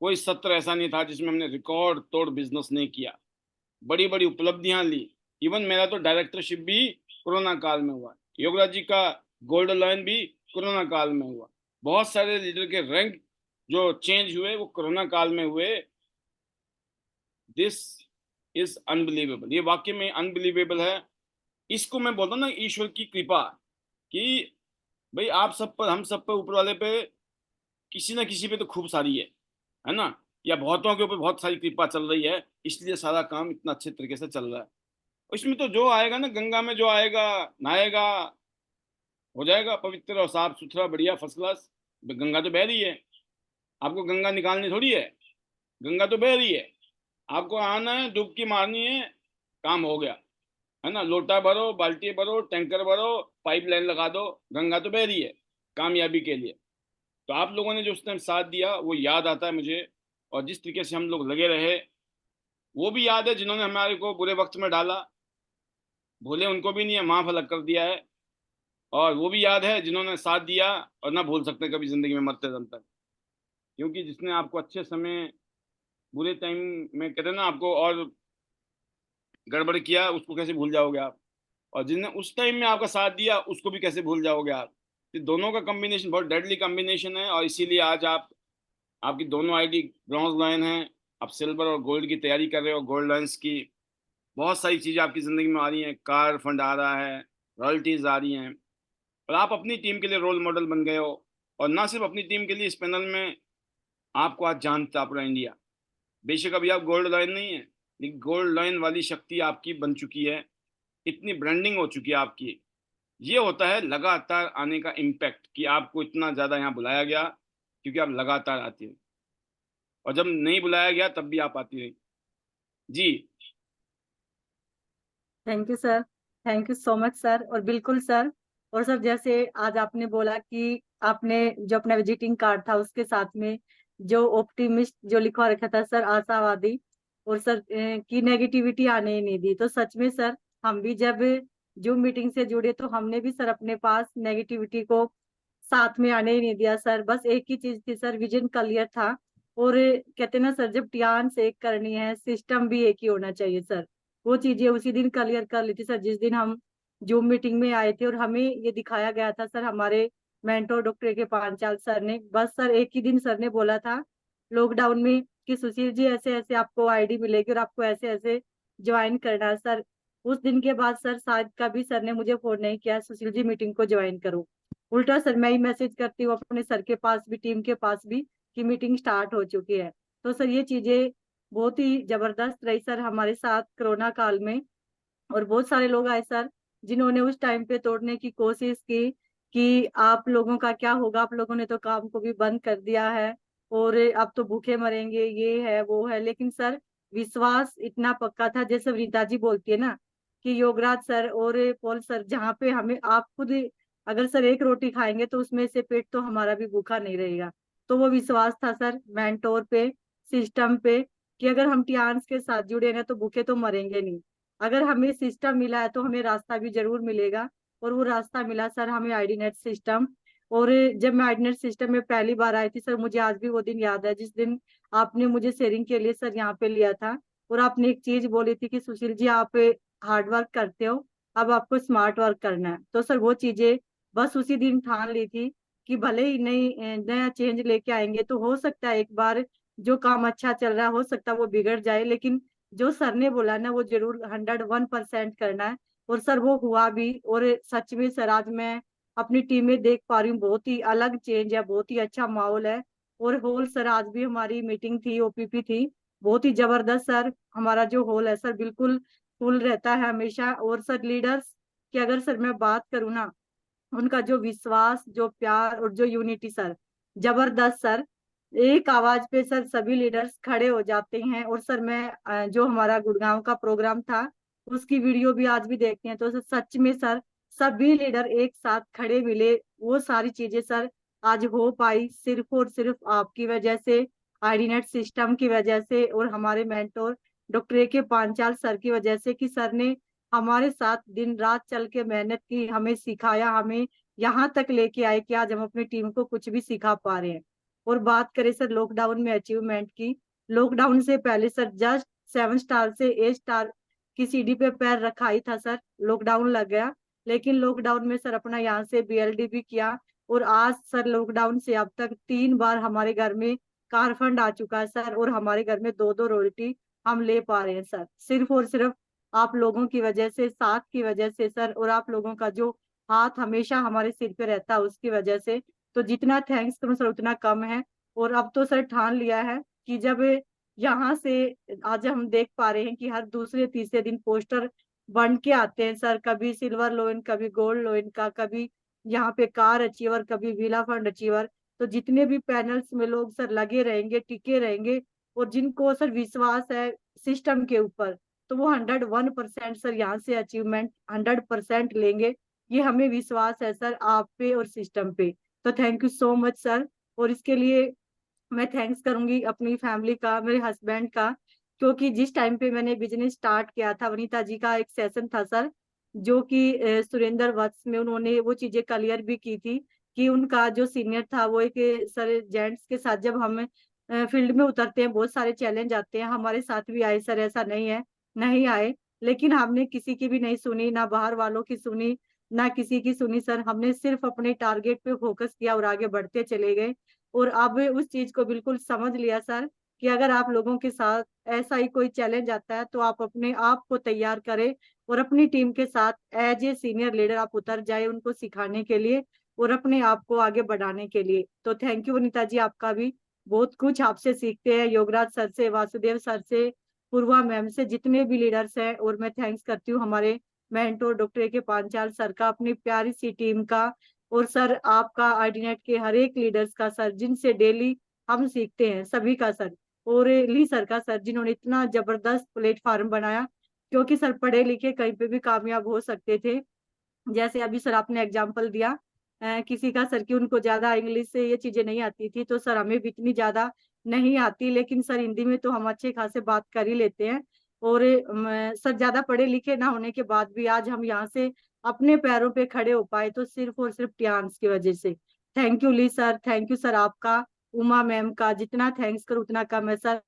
कोई सत्र ऐसा नहीं था जिसमें हमने रिकॉर्ड तोड़ बिजनेस नहीं किया, बड़ी बड़ी उपलब्धियां ली। इवन मेरा तो डायरेक्टरशिप भी कोरोना काल में हुआ, योगराज जी का गोल्ड लाइन भी कोरोना काल में हुआ। बहुत सारे लीडर के रैंक जो चेंज हुए वो कोरोना काल में हुए। दिस इज अनबिलीवेबल, ये वाकई में अनबिलीवेबल है। इसको मैं बोलता हूँ ना ईश्वर की कृपा, कि भाई आप सब पर, हम सब पर, ऊपर वाले पे, किसी ना किसी पे तो खूब सारी है ना, या बहुतों के ऊपर बहुत सारी कृपा चल रही है, इसलिए सारा काम इतना अच्छे तरीके से चल रहा है। इसमें तो जो आएगा ना, गंगा में जो आएगा नहाएगा हो जाएगा पवित्र और साफ सुथरा बढ़िया फर्स्ट क्लास। गंगा तो बह रही है, आपको गंगा निकालनी थोड़ी है, गंगा तो बह रही है। आपको आना है, डुबकी मारनी है, काम हो गया, है ना। लोटा भरो, बाल्टी भरो, टैंकर भरो, पाइप लाइन लगा दो, गंगा तो बह रही है कामयाबी के लिए। तो आप लोगों ने जो उस टाइम साथ दिया वो याद आता है मुझे। और जिस तरीके से हम लोग लगे रहे वो भी याद है, जिन्होंने हमारे को बुरे वक्त में डाला, भूले उनको भी नहीं है, माफ अलग कर दिया है। और वो भी याद है जिन्होंने साथ दिया, और ना भूल सकते कभी जिंदगी में मरते दम तक। क्योंकि जिसने आपको अच्छे समय, बुरे टाइम में कहते हैं ना आपको और गड़बड़ किया, उसको कैसे भूल जाओगे आप। और जिसने उस टाइम में आपका साथ दिया उसको भी कैसे भूल जाओगे आप। तो दोनों का कॉम्बिनेशन बहुत डेडली कॉम्बिनेशन है। और इसीलिए आज आप, आपकी दोनों आईडी ब्रॉन्ज लाइन है, आप सिल्वर और गोल्ड की तैयारी कर रहे हो, गोल्ड लाइन्स की। बहुत सारी चीज़ें आपकी ज़िंदगी में आ रही हैं, कार फंड आ रहा है, रॉयल्टीज आ रही हैं, और आप अपनी टीम के लिए रोल मॉडल बन गए हो। और ना सिर्फ अपनी टीम के लिए, इस पैनल में आपको आज जानता पूरा इंडिया। बेशक अभी आप गोल्ड लाइन नहीं है, लेकिन गोल्ड लाइन वाली शक्ति आपकी बन चुकी है, इतनी ब्रांडिंग हो चुकी है आपकी। ये होता है लगातार आने का इम्पैक्ट, कि आपको इतना ज़्यादा यहाँ बुलाया गया क्योंकि आप लगातार आती रही, और जब नहीं बुलाया गया तब भी आप आती रही। जी। Thank you sir, thank you so much sir. और बिल्कुल सर, और सर जैसे आज आपने बोला कि आपने जो अपना विजिटिंग कार्ड था उसके साथ में जो ऑप्टिमिस्ट जो लिखवा रखा था सर, आशावादी, और सर की नेगेटिविटी आने ही नहीं दी। तो सच में सर हम भी जब जूम मीटिंग से जुड़े तो हमने भी सर अपने पास नेगेटिविटी को साथ में आने ही नहीं दिया सर। बस एक ही चीज थी सर, विजन क्लियर था। और कहते ना सर, जब टियान्स एक करनी है सिस्टम भी एक ही होना चाहिए सर। वो चीजें उसी दिन क्लियर कर ली थी सर जिस दिन हम जूम मीटिंग में आए थे। और हमें ये दिखाया गया था सर हमारे मेंटोर डॉक्टर के पांचाल सर ने। बस सर एक ही दिन सर ने बोला था लॉकडाउन में कि सुशील जी ऐसे ऐसे आपको आईडी मिलेगी और आपको ऐसे ऐसे ज्वाइन करना है सर। उस दिन के बाद सर शायद कभी सर ने मुझे फोन नहीं किया सुशील जी मीटिंग को ज्वाइन करो। उल्टा सर मैं ही मैसेज करती हूँ अपने सर के पास भी, टीम के पास भी, कि मीटिंग स्टार्ट हो चुकी है। तो सर ये चीजें बहुत ही जबरदस्त रही सर हमारे साथ कोरोना काल में। और बहुत सारे लोग आए सर जिन्होंने उस टाइम पे तोड़ने की कोशिश की कि आप लोगों का क्या होगा, आप लोगों ने तो काम को भी बंद कर दिया है और अब तो भूखे मरेंगे, ये है वो है। लेकिन सर विश्वास इतना पक्का था, जैसे रीता जी बोलती है ना कि योगराज सर और पॉल सर, जहाँ पे हमें आप खुद अगर सर एक रोटी खाएंगे तो उसमें से पेट तो हमारा भी भूखा नहीं रहेगा। तो वो विश्वास था सर मेंटोर पे, सिस्टम पे, कि अगर हम टियान्स के साथ जुड़े ना तो भूखे तो मरेंगे नहीं। अगर हमें सिस्टम मिला है तो हमें रास्ता भी जरूर मिलेगा। और वो रास्ता मिला सर हमें आईडीनेट सिस्टम। और जब मैं आईडीनेट सिस्टम में पहली बार आई थी सर, मुझे आज भी वो दिन याद है जिस दिन आपने मुझे शेयरिंग के लिए सर यहाँ पे लिया था। और आपने एक चीज बोली थी कि सुशील जी आप हार्ड वर्क करते हो, अब आपको स्मार्ट वर्क करना है। तो सर वो चीजें बस उसी दिन ठान ली थी कि भले ही नई नया चेंज लेके आएंगे तो हो सकता है एक बार जो काम अच्छा चल रहा है हो सकता है वो बिगड़ जाए, लेकिन जो सर ने बोला ना वो जरूर 101% करना है। और सर वो हुआ भी। और सच में सर आज मैं अपनी टीम में देख पा रही हूँ बहुत ही अलग चेंज है, बहुत ही अच्छा माहौल है। और हॉल सर आज भी हमारी मीटिंग थी, ओपीपी थी, बहुत ही जबरदस्त सर। हमारा जो हॉल है सर बिल्कुल फुल रहता है हमेशा। और सर लीडर्स की अगर सर मैं बात करूँ ना, उनका जो विश्वास, जो प्यार और जो यूनिटी सर, जबरदस्त सर। एक आवाज पे सर सभी लीडर्स खड़े हो जाते हैं। और सर मैं जो हमारा गुड़गांव का प्रोग्राम था उसकी वीडियो भी आज भी देखते हैं तो सच में सर सभी लीडर एक साथ खड़े मिले। वो सारी चीजें सर आज हो पाई सिर्फ और सिर्फ आपकी वजह से, आईडीनेट सिस्टम की वजह से और हमारे मेंटोर डॉक्टर ए के पांचाल सर की वजह से, कि सर ने हमारे साथ दिन रात चल के मेहनत की, हमें सिखाया, हमें यहाँ तक लेके आए कि आज हम अपनी टीम को कुछ भी सिखा पा रहे हैं। और बात करें सर लॉकडाउन में अचीवमेंट की, लॉकडाउन से पहले सर जस्ट 7 स्टार से 8 स्टार की सीढ़ी पे पैर रखा ही था सर, लॉकडाउन लग गया। लेकिन लॉकडाउन में सर अपना यहाँ से बीएलडी भी किया। और आज सर लॉकडाउन से अब तक 3 बार हमारे घर में कार फंड आ चुका है सर। और हमारे घर में 2-2 रॉयल्टी हम ले पा रहे हैं सर, सिर्फ और सिर्फ आप लोगों की वजह से, साथ की वजह से सर। और आप लोगों का जो हाथ हमेशा हमारे सिर पे रहता है उसकी वजह से। तो जितना थैंक्स करूं सर उतना कम है। और अब तो सर ठान लिया है कि जब यहाँ से आज हम देख पा रहे हैं कि हर दूसरे तीसरे दिन पोस्टर बन के आते हैं सर, कभी सिल्वर लोइन, कभी गोल्ड लोइन का, कभी यहाँ पे कार अचीवर, कभी विला फंड अचीवर। तो जितने भी पैनल्स में लोग सर लगे रहेंगे, टिके रहेंगे, और जिनको सर विश्वास है सिस्टम के ऊपर, तो वो 101% सर यहाँ से अचीवमेंट 100% लेंगे। ये हमें विश्वास है सर आप पे और सिस्टम पे। तो thank you so much sir. और इसके लिए मैं थैंक्स करूंगी अपनी फैमिली का, मेरे हस्बैंड का, क्योंकि जिस टाइम पे मैंने बिजनेस स्टार्ट किया था वनीता जी का एक सेशन था सर, जो कि सुरेंद्र वत्स में उन्होंने वो चीजें क्लियर भी की थी कि उनका जो सीनियर था वो एक सर जेंट्स के साथ जब हम फील्ड में उतरते हैं बहुत सारे चैलेंज आते हैं, हमारे साथ भी आए सर, ऐसा नहीं है नहीं आए। लेकिन हमने किसी की भी नहीं सुनी, ना बाहर वालों की सुनी, ना किसी की सुनी सर। हमने सिर्फ अपने टारगेट पे फोकस किया और आगे बढ़ते चले गए। और अब उस चीज को बिल्कुल समझ लिया सर कि अगर आप लोगों के साथ ऐसा ही कोई चैलेंज आता है तो आप अपने आप को तैयार करें और अपनी टीम के साथ एज ए सीनियर लीडर आप उतर जाए उनको सिखाने के लिए और अपने आप को आगे बढ़ाने के लिए। तो थैंक यू वनीता जी, आपका भी बहुत कुछ आपसे सीखते हैं, योगराज सर से, वासुदेव सर से, पूर्वा मैम से, जितने भी लीडर्स हैं। और मैं थैंक्स करती हूँ हमारे मेंटोर डॉक्टर ए के पांचाल सर का, अपनी प्यारी सी टीम का, और सर आपका, आईडीनेट के हर एक लीडर्स का सर, जिनसे डेली हम सीखते हैं सभी का सर। और ली सर का सर, जिन्होंने इतना जबरदस्त प्लेटफॉर्म बनाया, क्योंकि सर पढ़े लिखे कहीं पे भी कामयाब हो सकते थे। जैसे अभी सर आपने एग्जाम्पल दिया किसी का सर की उनको ज्यादा इंग्लिश से ये चीजें नहीं आती थी, तो सर हमें भी इतनी ज्यादा नहीं आती, लेकिन सर हिंदी में तो हम अच्छे खासे बात कर ही लेते हैं। और सर ज्यादा पढ़े लिखे ना होने के बाद भी आज हम यहाँ से अपने पैरों पे खड़े हो पाए तो सिर्फ और सिर्फ टियान्स की वजह से। थैंक यू ली सर, थैंक यू सर आपका। उमा मैम का जितना थैंक्स करो उतना कम है सर,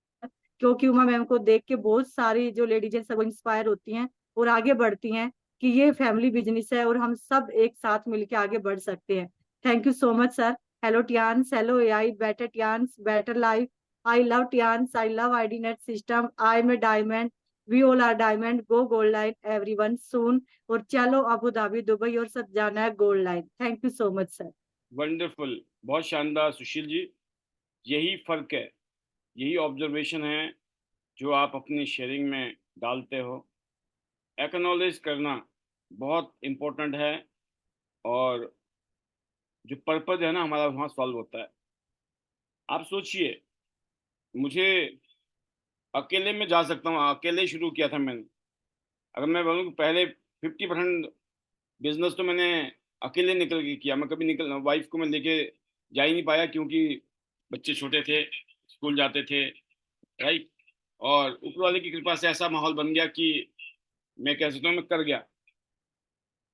क्योंकि उमा मैम को देख के बहुत सारी जो लेडीज हैं सब इंस्पायर होती हैं और आगे बढ़ती हैं कि ये फैमिली बिजनेस है और हम सब एक साथ मिलके आगे बढ़ सकते हैं। Thank you so much sir. Hello Tiens, hello AI, better Tiens, better life. I love Tiens, I love ID net system, I am a diamond, we all are diamond, go gold line everyone soon. और चलो Abu Dhabi Dubai और सब जाना है gold line. Thank you so much sir. Wonderful, बहुत शानदार सुशील जी। यही फर्क है, यही ऑब्जर्वेशन है जो आप अपनी शेयरिंग में डालते हो। एक्नॉलेज करना बहुत इम्पोर्टेंट है, और जो पर्पज है ना हमारा वहाँ सॉल्व होता है। आप सोचिए, मुझे अकेले में जा सकता हूँ, अकेले ही शुरू किया था मैंने। अगर मैं बोलूँ कि पहले 50% बिजनेस तो मैंने अकेले निकल के किया। मैं कभी निकल वाइफ को मैं लेके जा ही नहीं पाया, क्योंकि बच्चे छोटे थे, स्कूल जाते थे, राइट। और ऊपर वाले की कृपा से ऐसा माहौल बन गया कि मैं कह सकता हूँ मैं कर गया।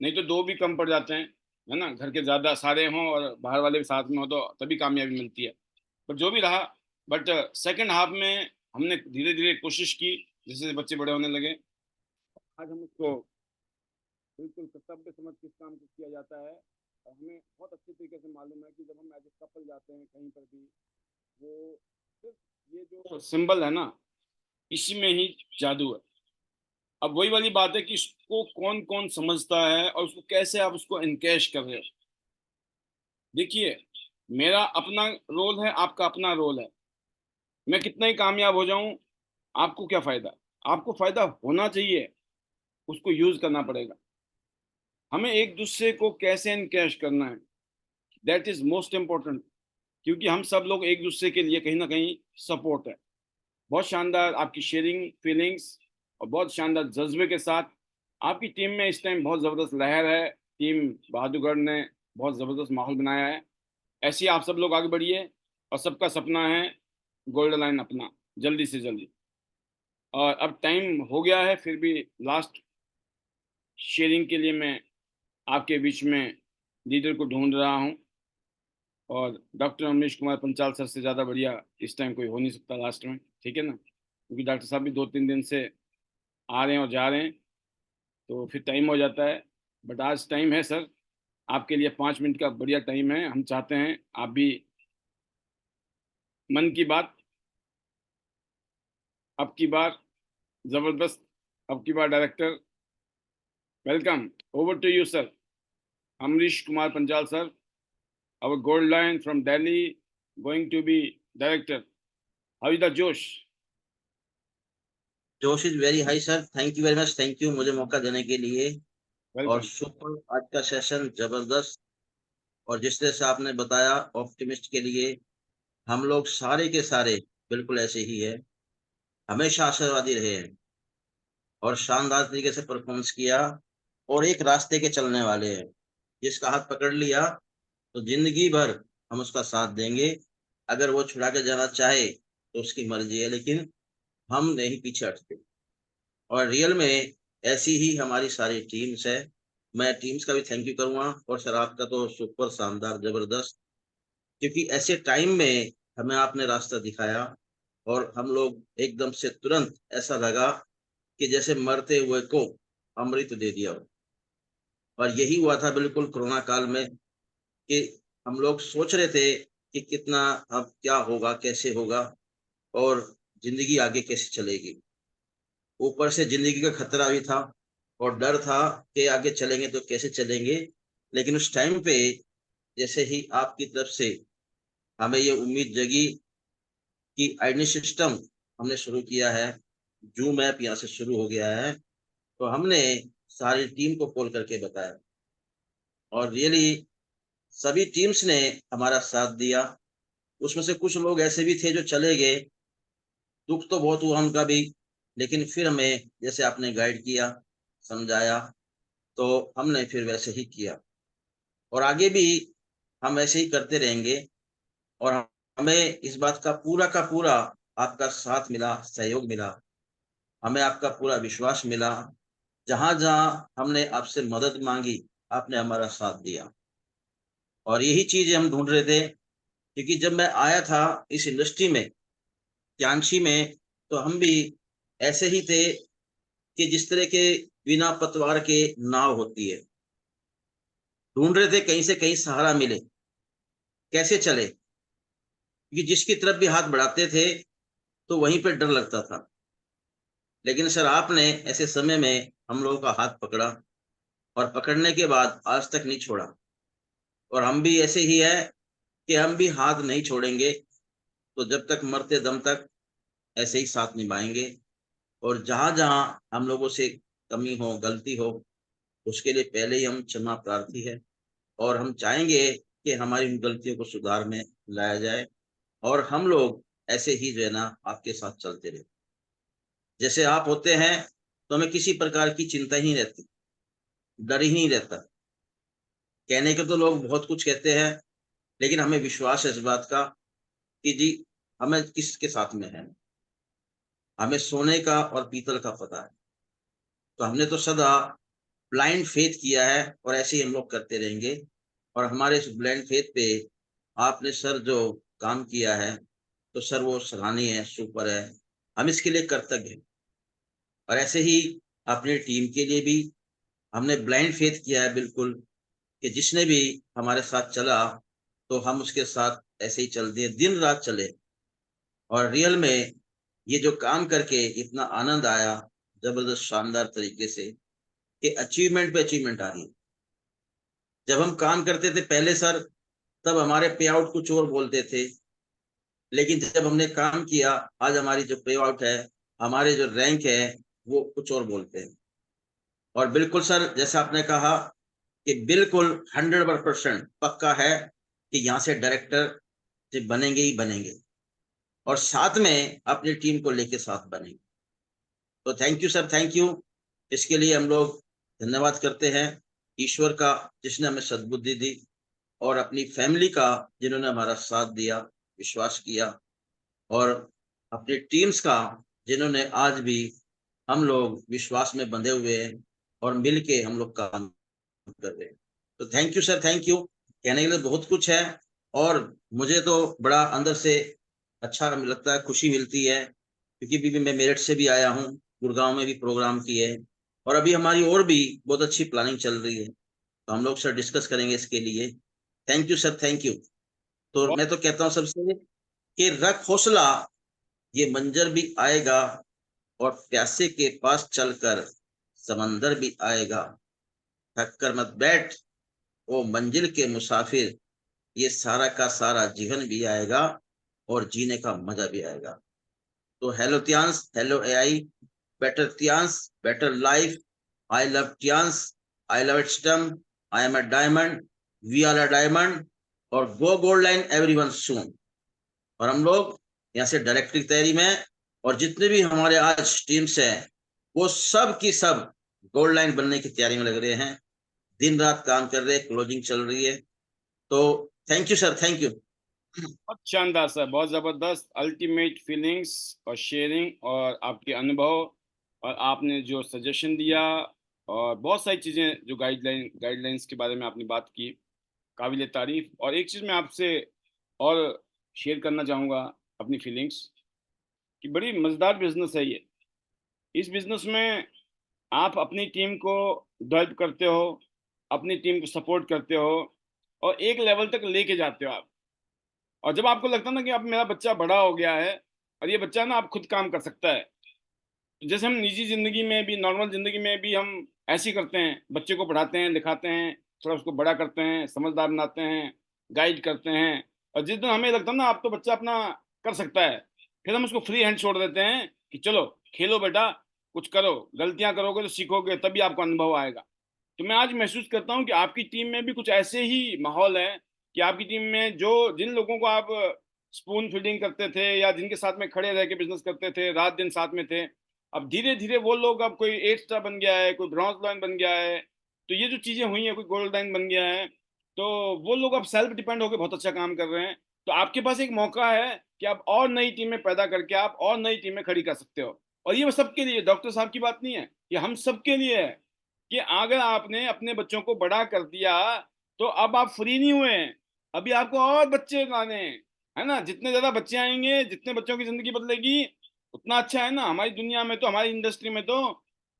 नहीं तो दो भी कम पड़ जाते हैं, है ना। घर के ज़्यादा सारे हों और बाहर वाले भी साथ में हो तो तभी कामयाबी मिलती है। पर जो भी रहा, बट सेकंड हाफ में हमने धीरे धीरे कोशिश की, जैसे बच्चे बड़े होने लगे। आज हम उसको बिल्कुल कर्तव्य समझ के इस काम को किया जाता है। और हमें बहुत अच्छे तरीके से मालूम है कि जब हम एज ए कपल जाते हैं कहीं पर भी, वो सिर्फ ये जो सिंबल है ना, इसी में ही जादू है। अब वही वाली बात है कि इसको कौन कौन समझता है और उसको कैसे आप उसको इनकैश कर रहे हो। देखिए, मेरा अपना रोल है, आपका अपना रोल है। मैं कितना ही कामयाब हो जाऊं, आपको क्या फायदा। आपको फायदा होना चाहिए, उसको यूज करना पड़ेगा। हमें एक दूसरे को कैसे इनकैश करना है, दैट इज मोस्ट इम्पोर्टेंट। क्योंकि हम सब लोग एक दूसरे के लिए कहीं ना कहीं सपोर्ट है। बहुत शानदार आपकी शेयरिंग फीलिंग्स, और बहुत शानदार जज्बे के साथ आपकी टीम में इस टाइम बहुत ज़बरदस्त लहर है। टीम बहादुरगढ़ ने बहुत ज़बरदस्त माहौल बनाया है। ऐसे ही आप सब लोग आगे बढ़िए, और सबका सपना है गोल्ड लाइन अपना, जल्दी से जल्दी। और अब टाइम हो गया है, फिर भी लास्ट शेयरिंग के लिए मैं आपके बीच में लीडर को ढूंढ रहा हूँ। और डॉक्टर अमरीश कुमार पंचाल सर से ज़्यादा बढ़िया इस टाइम कोई हो नहीं सकता लास्ट में, ठीक है ना। क्योंकि डॉक्टर साहब भी 2-3 दिन से आ रहे हैं और जा रहे हैं, तो फिर टाइम हो जाता है। बट आज टाइम है सर, आपके लिए 5 मिनट का बढ़िया टाइम है। हम चाहते हैं आप भी मन की बात अब की बार जबरदस्त, अब की बार director. Welcome, over to you sir. Amrish Kumar Panchal sir, our gold line from Delhi, going to be director. How is the Josh? जोश is very high sir, thank you very much, thank you मुझे मौका देने के लिए। और Welcome. सुपर, आज का session जबरदस्त। और जिस तरह से आपने बताया ऑप्टिमिस्ट के लिए, हम लोग सारे के सारे बिल्कुल ऐसे ही है, हमेशा आशावादी रहे हैं और शानदार तरीके से परफॉर्मेंस किया, और एक रास्ते के चलने वाले हैं। जिसका हाथ पकड़ लिया तो जिंदगी भर हम उसका साथ देंगे। अगर वो छुड़ा के जाना चाहे तो उसकी मर्जी है, लेकिन हम नहीं पीछे हटते। और रियल में ऐसी ही हमारी सारी टीम्स है। मैं टीम्स का भी थैंक यू करूंगा, और सर आपका तो सुपर शानदार जबरदस्त, क्योंकि ऐसे टाइम में हमें आपने रास्ता दिखाया और हम लोग एकदम से तुरंत ऐसा लगा कि जैसे मरते हुए को अमृत दे दिया हो। और यही हुआ था बिल्कुल कोरोना काल में, कि हम लोग सोच रहे थे कि कितना, अब क्या होगा, कैसे होगा, और जिंदगी आगे कैसे चलेगी। ऊपर से जिंदगी का खतरा भी था और डर था कि आगे चलेंगे तो कैसे चलेंगे। लेकिन उस टाइम पे जैसे ही आपकी तरफ से हमें ये उम्मीद जगी कि आईडी सिस्टम हमने शुरू किया है, जूम ऐप यहाँ से शुरू हो गया है, तो हमने सारी टीम को कॉल करके बताया, और रियली सभी टीम्स ने हमारा साथ दिया। उसमें से कुछ लोग ऐसे भी थे जो चले गए, दुख तो बहुत हुआ उनका भी, लेकिन फिर हमें जैसे आपने गाइड किया, समझाया, तो हमने फिर वैसे ही किया, और आगे भी हम ऐसे ही करते रहेंगे। और हमें इस बात का पूरा आपका साथ मिला, सहयोग मिला, हमें आपका पूरा विश्वास मिला। जहाँ-जहाँ हमने आपसे मदद माँगी, आपने हमारा साथ दिया और यही चीज़ हम ढूँढ रहे थे, क्योंकि जब मैं आया था इस इंडस्ट्री में, क्यांशी में, तो हम भी ऐसे ही थे कि जिस तरह के बिना पतवार के नाव होती है। ढूँढ रहे थे कहीं से कहीं सहारा मिले, कैसे चले? क्योंकि जिसकी तरफ भी हाथ बढ़ाते थे, तो वहीं पे डर लगता था। लेकिन सर आपने ऐसे समय में हम लोगों का हाथ पकड़ा और पकड़ने के बाद आज तक नहीं छोड़ा और हम भी ऐसे ही है कि हम भी हाथ नहीं छोड़ेंगे, तो जब तक मरते दम तक ऐसे ही साथ निभाएँगे और जहाँ-जहाँ हम लोगों से कमी हो, गलती हो, उसके लिए पहले ही हम क्षमा प्रार्थी हैं और हम चाहेंगे कि हमारी उन गलतियों को सुधार में लाया जाए और हम लोग ऐसे ही जो है ना आपके साथ चलते रहें। जैसे आप होते हैं, तो हमें किसी प्रकार की चिंता ही नहीं रहती, डर ही नहीं रहता। कहने को तो लोग बहुत कुछ कहते हैं, लेकिन हमें विश्वास है इस बात का कि जी, हमें किसके साथ में है। हमें सोने का और पीतल का पता है। तो हमने तो सदा ब्लाइंड फेथ किया है और ऐसे ही हम लोग करते रहेंगे और हमारे इस ब्लाइंड फेथ पे आपने सर जो काम किया है, तो सर वो सराहनीय है, सुपर है। हम इसके लिए कृतज्ञ हैं और ऐसे ही अपनी टीम के लिए भी हमने ब्लाइंड फेथ किया है बिल्कुल कि जिसने भी हमारे साथ चला, तो हम उसके साथ ऐसे ही चल दिए, दिन-रात चले और रियल में ये जो काम करके इतना आनंद आया, ज़बरदस्त शानदार तरीके से कि अचीवमेंट पे अचीवमेंट आ रही है। जब हम काम करते थे पहले सर, तब हमारे पे आउट कुछ और बोलते थे, लेकिन जब हमने काम किया, आज हमारी जो पे आउट है, हमारे जो रैंक है, वो कुछ और बोलते हैं। और बिल्कुल सर, जैसा आपने कहा कि बिल्कुल 100% पक्का है कि यहाँ से डायरेक्टर से बनेंगे ही बनेंगे और साथ में अपनी टीम को लेके साथ बनेंगे। तो thank you sir, thank you. इसके लिए हम लोग धन्यवाद करते हैं ईश्वर का जिसने हमें सद्बुद्धि दी और अपनी फैमिली का जिन्होंने हमारा साथ दिया, विश्वास किया और अपनी टीम्स का जिन्होंने आज भी हम लोग विश्वास में बंधे हुए हैं और मिल के हम लोग काम कर रहे हैं। तो thank you sir, thank you. कहने के लिए बहुत कुछ है और मुझे तो बड़ा अंदर से अच्छा लगता है, खुशी मिलती है क्योंकि भी मैं मेरठ से भी आया हूँ, गुड़गांव में भी प्रोग्राम किए हैं और अभी हमारी और भी बहुत अच्छी प्लानिंग चल रही है। तो हम लोग सर डिस्कस करेंगे इसके लिए। Thank you sir, thank you. तो बहुत मैं तो कहता हूँ सबसे कि रख हौसला, ये मंजर भी आएगा और प्यासे के पास चलकर समंदर भी आएगा। थक कर मत बैठ ओ मंजिल के मुसाफिर, ये सारा का सारा जीवन भी आएगा और जीने का मजा भी आएगा। तो hello Tiens, hello AI, better Tiens, better life. I love Tiens, I love its term, I am a diamond, we are a diamond और go gold line everyone soon. और हम लोग यहाँ से डायरेक्ट की तैयारी में और जितने भी हमारे आज टीम्स हैं, वो सब की सब गोल्ड लाइन बनने की तैयारी में लग रहे हैं, दिन रात काम कर रहे हैं, क्लोजिंग चल रही है। तो thank you sir, thank you. बहुत शानदार सर, बहुत जबरदस्त, अल्टीमेट फीलिंग्स और शेयरिंग और आपके अनुभव और आपने जो सजेशन दिया और बहुत सारी चीजें जो गाइडलाइंस के बारे में आपने बात की, काबिल तारीफ। और एक चीज मैं आपसे और शेयर करना चाहूंगा अपनी फीलिंग्स कि बड़ी मजेदार बिजनेस है ये। इस बिजनेस में आप अपनी टीम को डेवलप करते हो, अपनी टीम को सपोर्ट करते हो और एक लेवल तक लेके जाते हो आप। और जब आपको लगता है ना कि अब मेरा बच्चा बड़ा हो गया है और ये बच्चा ना आप खुद काम कर सकता है, जैसे हम निजी जिंदगी में भी, नॉर्मल जिंदगी में भी हम ऐसे ही करते हैं, बच्चे को पढ़ाते हैं, लिखाते हैं, थोड़ा उसको बड़ा करते हैं, समझदार बनाते हैं, गाइड करते हैं। और जिस दिन हमें लगता है ना अब तो बच्चा अपना कर सकता है, फिर हम उसको फ्री हैंड छोड़ देते हैं कि चलो खेलो बेटा, कुछ करो, गलतियां करोगे तो सीखोगे, तभी आपको अनुभव आएगा। तो मैं आज महसूस करता हूँ कि आपकी टीम में भी कुछ ऐसे ही माहौल है कि आपकी टीम में जो जिन लोगों को आप स्पून फीडिंग करते थे या जिनके साथ में खड़े रह के बिजनेस करते थे, रात दिन साथ में थे, अब धीरे धीरे वो लोग, अब कोई 8 स्टार बन गया है, कोई ब्रॉन्ज लाइन बन गया है, तो ये जो चीजें हुई हैं, कोई गोल्ड लाइन बन गया है, तो वो लोग अब सेल्फ डिपेंड होकर बहुत अच्छा काम कर रहे हैं। तो आपके पास एक मौका है कि आप और नई टीमें पैदा करके आप और नई टीमें खड़ी कर सकते हो। और ये सबके लिए, डॉक्टर साहब की बात नहीं है, ये हम सबके लिए है कि अगर आपने अपने बच्चों को बड़ा कर दिया तो अब आप फ्री नहीं हुए हैं, अभी आपको और बच्चे लाने हैं, है ना। जितने ज्यादा बच्चे आएंगे, जितने बच्चों की जिंदगी बदलेगी, उतना अच्छा है ना। हमारी दुनिया में तो, हमारी इंडस्ट्री में तो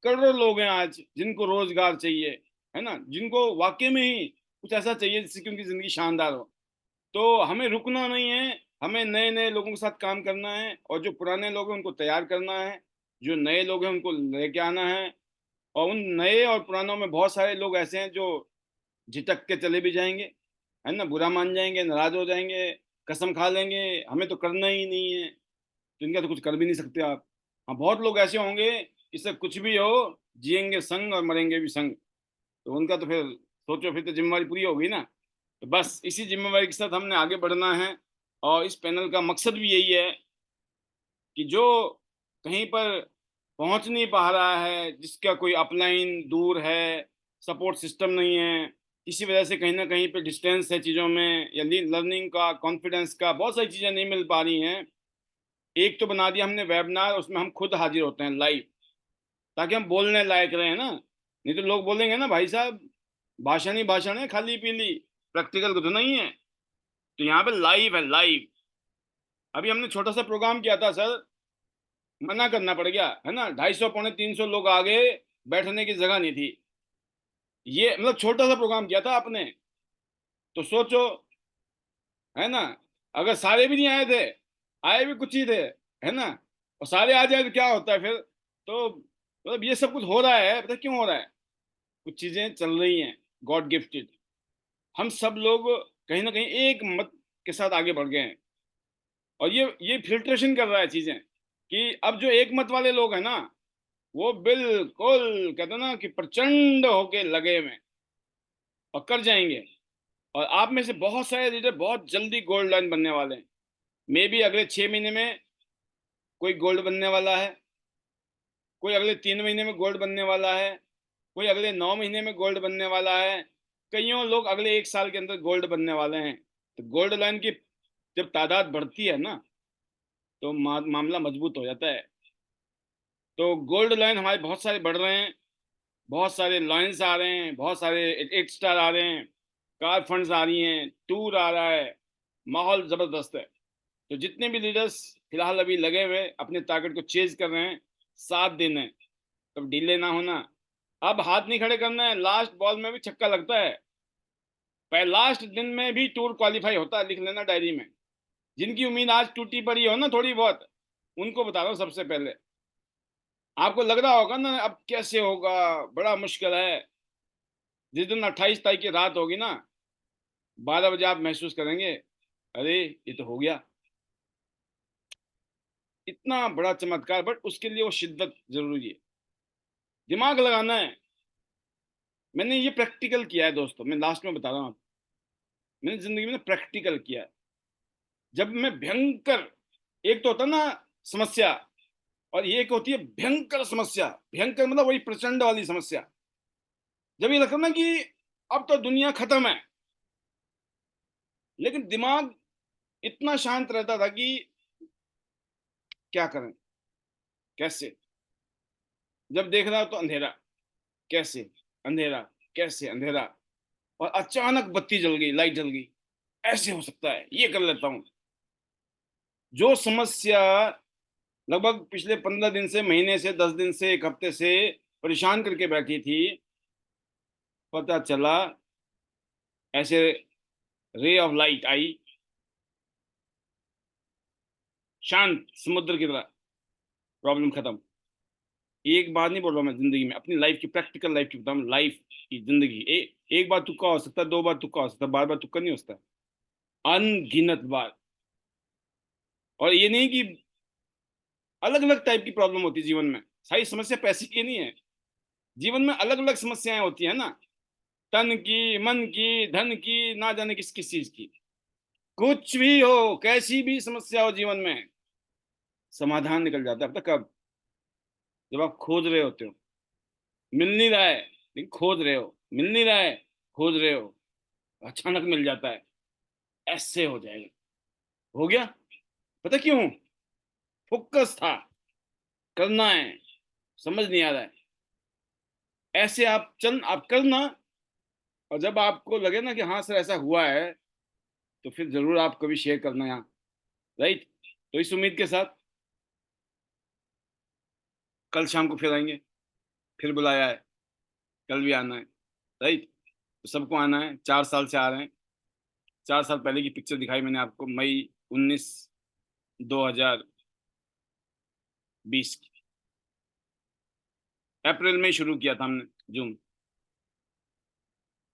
करोड़ों लोग हैं आज जिनको रोजगार चाहिए, है ना, जिनको वाकई में ही कुछ ऐसा चाहिए जिससे कि उनकी जिंदगी शानदार हो। तो हमें रुकना नहीं है, हमें नए नए लोगों के साथ काम करना है, और जो पुराने लोग हैं उनको तैयार करना है, जो नए लोग हैं उनको लेके आना है। और उन नए और पुरानों में बहुत सारे लोग ऐसे हैं जो झिटक के चले भी जाएंगे, है ना, बुरा मान जाएंगे, नाराज हो जाएंगे, कसम खा लेंगे हमें तो करना ही नहीं है, तो इनका तो कुछ कर भी नहीं सकते आप। हाँ, बहुत लोग ऐसे होंगे, इससे कुछ भी हो, जिएंगे संग और मरेंगे भी संग, तो उनका तो फिर सोचो, फिर तो जिम्मेवारी पूरी हो गई ना। तो बस इसी जिम्मेवारी के साथ हमने आगे बढ़ना है। और इस पैनल का मकसद भी यही है कि जो कहीं पर पहुंच नहीं पा रहा है, जिसका कोई अपलाइन दूर है, सपोर्ट सिस्टम नहीं है, किसी वजह से कहीं ना कहीं पे डिस्टेंस है चीज़ों में, या लर्निंग का, कॉन्फिडेंस का, बहुत सारी चीज़ें नहीं मिल पा रही हैं, एक तो बना दिया हमने वेबिनार, उसमें हम खुद हाजिर होते हैं लाइव, ताकि हम बोलने लायक रहे ना। नहीं तो लोग बोलेंगे ना भाई साहब, भाषण ही भाषण है, खाली पीली, प्रैक्टिकल कुछ नहीं है। तो यहाँ पे लाइव है, लाइव। अभी हमने छोटा सा प्रोग्राम किया था सर, मना करना पड़ गया, है ना, 250 पौने 300 लोग आ गए, बैठने की जगह नहीं थी। ये मतलब छोटा सा प्रोग्राम किया था आपने, तो सोचो, है ना, अगर सारे भी नहीं आए थे, आए भी कुछ ही थे, है ना, और सारे आ जाए तो क्या होता है फिर। तो मतलब ये सब कुछ हो रहा है, पता है क्यों हो रहा है? कुछ चीजें चल रही हैं, गॉड गिफ्टेड। हम सब लोग कहीं ना कहीं एक मत के साथ आगे बढ़ गए हैं, और ये फिल्ट्रेशन कर रहा है चीजें, कि अब जो एक मत वाले लोग हैं ना, वो बिल्कुल कहते हैं ना कि प्रचंड होके लगे में और कर जाएंगे। और आप में से बहुत सारे लीडर बहुत जल्दी गोल्ड लाइन बनने वाले हैं। मे बी अगले 6 महीने में कोई गोल्ड बनने वाला है, कोई अगले 3 महीने में गोल्ड बनने वाला है, कोई अगले 9 महीने में गोल्ड बनने वाला है, कईयों लोग अगले 1 साल के अंदर गोल्ड बनने वाले हैं। तो गोल्ड लाइन की जब तादाद बढ़ती है ना, तो मामला मजबूत हो जाता है। तो गोल्ड लाइन हमारे बहुत सारे बढ़ रहे हैं, बहुत सारे लाइन्स आ रहे हैं, बहुत सारे 8 स्टार आ रहे हैं, कार फंड्स आ रही हैं, टूर आ रहा है, माहौल जबरदस्त है। तो जितने भी लीडर्स फिलहाल अभी लगे हुए अपने टारगेट को चेज कर रहे हैं, 7 दिन है, तब डिले ना होना। अब हाथ नहीं खड़े करना है, लास्ट बॉल में भी छक्का लगता है, पर लास्ट दिन में भी टूर क्वालिफाई होता है, लिख लेना डायरी में। जिनकी उम्मीद आज टूटी पड़ी हो ना थोड़ी बहुत, उनको बता रहा हूँ सबसे पहले। आपको लग रहा होगा ना अब कैसे होगा, बड़ा मुश्किल है। जिस दिन 28 तारीख की रात होगी ना, 12 बजे आप महसूस करेंगे, अरे ये तो हो गया, इतना बड़ा चमत्कार। बट उसके लिए वो शिद्दत जरूरी है, दिमाग लगाना है। मैंने ये प्रैक्टिकल किया है दोस्तों, मैं लास्ट में बता रहा हूँ, मैंने जिंदगी में प्रैक्टिकल किया है। जब मैं भयंकर, एक तो होता ना समस्या, और ये एक होती है भयंकर समस्या। भयंकर मतलब वही प्रचंड वाली समस्या, जब ये लगता ना कि अब तो दुनिया खत्म है, लेकिन दिमाग इतना शांत रहता था कि क्या करें, कैसे। जब देख रहा तो अंधेरा, कैसे, अंधेरा, कैसे, अंधेरा, और अचानक बत्ती जल गई, लाइट जल गई, ऐसे हो सकता है, ये कर लेता हूं। जो समस्या लगभग पिछले 15 दिन से, महीने से, 10 दिन से, एक हफ्ते से परेशान करके बैठी थी, पता चला ऐसे रे ऑफ लाइट आई, शांत समुद्र की तरह, प्रॉब्लम खत्म। एक बार नहीं बोल रहा मैं, जिंदगी में, अपनी लाइफ की, प्रैक्टिकल लाइफ की बता रहा हूं, लाइफ की जिंदगी। एक बार तुक्का हो सकता है, 2 बार तुक्का हो सकता है, बार बार तुक्का नहीं हो सकता, अनगिनत बार। और ये नहीं कि अलग अलग टाइप की प्रॉब्लम होती है जीवन में, सारी समस्या पैसे की नहीं है, जीवन में अलग अलग समस्याएं होती है ना, तन की, मन की, धन की, ना जाने किस किस चीज की। कुछ भी हो, कैसी भी समस्या हो जीवन में, समाधान निकल जाता है। अब तक कब? जब आप खोज रहे होते हो, मिल नहीं रहा है लेकिन खोज रहे हो, मिल नहीं रहा है, खोज रहे हो, अचानक मिल जाता है, ऐसे हो जाएगा। हो गया। पता क्यों? फोकस था, करना है, समझ नहीं आ रहा है। ऐसे आप करना, और जब आपको लगे ना कि हाँ सर ऐसा हुआ है, तो फिर जरूर आप कभी शेयर करना यहाँ, राइट। तो इस उम्मीद के साथ कल शाम को फिर आएंगे, फिर बुलाया है, कल भी आना है, राइट। तो सबको आना है, 4 साल से आ रहे हैं। 4 साल पहले की पिक्चर दिखाई मैंने आपको, मई 19 2020 की, अप्रैल में शुरू किया था हमने जूम।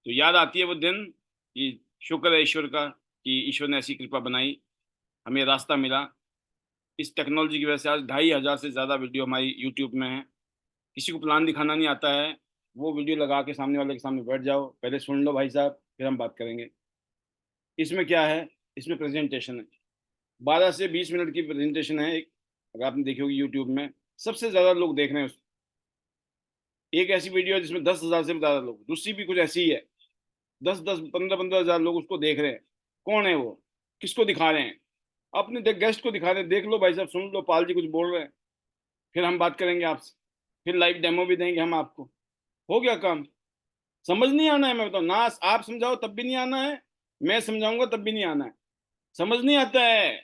तो याद आती है वो दिन कि शुक्र है ईश्वर का कि ईश्वर ने ऐसी कृपा बनाई, हमें रास्ता मिला। इस टेक्नोलॉजी की वजह से आज 2500 से ज़्यादा वीडियो हमारी यूट्यूब में है। किसी को प्लान दिखाना नहीं आता है, वो वीडियो लगा के सामने वाले के सामने बैठ जाओ, पहले सुन लो भाई साहब, फिर हम बात करेंगे। इसमें क्या है? इसमें प्रेजेंटेशन है, 12 से 20 मिनट की प्रेजेंटेशन है एक। अगर आपने देखी होगी यूट्यूब में, सबसे ज़्यादा लोग देख रहे हैं उसको। एक ऐसी वीडियो है जिसमें 10,000 से भी ज़्यादा लोग, दूसरी भी कुछ ऐसी ही है, 10-15 लोग उसको देख रहे हैं। कौन है वो? किसको दिखा रहे हैं? अपने गेस्ट को दिखा रहे हैं। देख लो भाई साहब, सुन लो, पाल जी कुछ बोल रहे हैं, फिर हम बात करेंगे आपसे, फिर लाइव डेमो भी देंगे हम आपको। हो गया काम। समझ नहीं आना है, मैं बताऊँ ना, आप समझाओ तब भी नहीं आना है, मैं समझाऊंगा तब भी नहीं आना है। समझ नहीं आता है।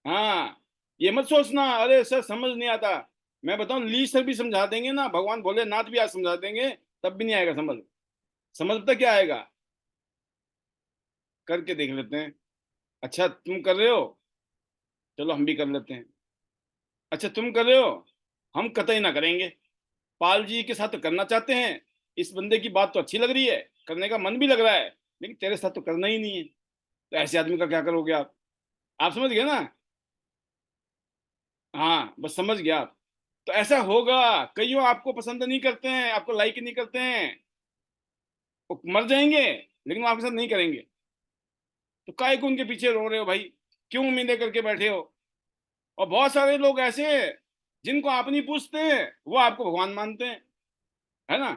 हाँ, ये मत सोचना अरे सर समझ नहीं आता। मैं बताऊं, ली सर भी समझा देंगे ना, भगवान भोलेनाथ भी आज समझा देंगे, तब भी नहीं आएगा समझ। समझ पता क्या आएगा? करके देख लेते हैं। अच्छा तुम कर रहे हो, चलो हम भी कर लेते हैं। अच्छा तुम कर रहे हो, हम कतई ना करेंगे। पाल जी के साथ तो करना चाहते हैं, इस बंदे की बात तो अच्छी लग रही है, करने का मन भी लग रहा है, लेकिन तेरे साथ तो करना ही नहीं है। तो ऐसे आदमी का क्या करोगे आप समझ गए ना? हाँ बस समझ गया आप। तो ऐसा होगा, कईयों आपको पसंद नहीं करते हैं, आपको लाइक नहीं करते हैं, वो मर जाएंगे, लेकिन वो आपके साथ नहीं करेंगे। तो काहे को उनके पीछे रो रहे हो भाई? क्यों उम्मीदें करके बैठे हो? और बहुत सारे लोग ऐसे हैं जिनको आप नहीं पूछते, वो आपको भगवान मानते हैं, है ना।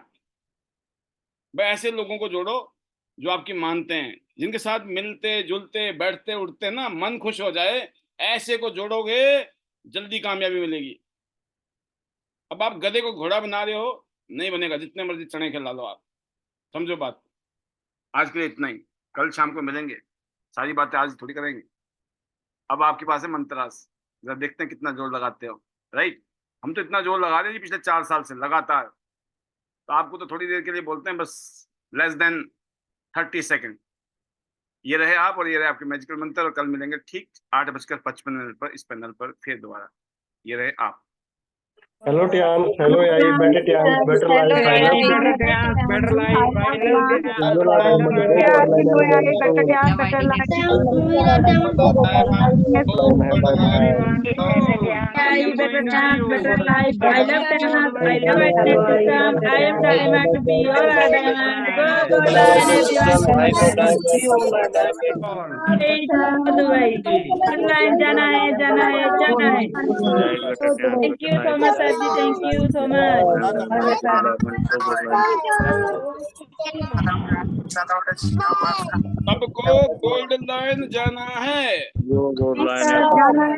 भाई ऐसे लोगों को जोड़ो जो आपकी मानते हैं, जिनके साथ मिलते जुलते बैठते उठते ना मन खुश हो जाए, ऐसे को जोड़ोगे, जल्दी कामयाबी मिलेगी। अब आप गधे को घोड़ा बना रहे हो, नहीं बनेगा, जितने मर्जी चने खिला लो आप। समझो बात। आज के लिए इतना ही, कल शाम को मिलेंगे, सारी बातें आज थोड़ी करेंगे। अब आपके पास है मंत्रास, जरा देखते हैं कितना जोर लगाते हो, राइट। हम तो इतना जोर लगा रहे हैं जी पिछले 4 साल से लगातार, तो आपको तो थोड़ी देर के लिए बोलते हैं बस, लेस देन 30 सेकेंड। ये रहे आप और ये रहे आपके मैजिकल मंत्र, और कल मिलेंगे ठीक 8:55 पर इस पैनल पर फिर दोबारा। ये रहे आप। हेलो टियान, हेलो यार, better Tian, better life, I love you. better life. I love you. Hello life, मुझे Yeah, कर लेने better दो तो life, better life. मैं bye bye. Yeah, you better dance, better life. I love dance. I love it system. I am diamond. We all are diamond. Go, go, diamond, everyone. All the way. Online, जाना है, जाना है, जाना है. Thank you so much, sir. Thank you so much. सबको golden line जाना है। जो लाइन है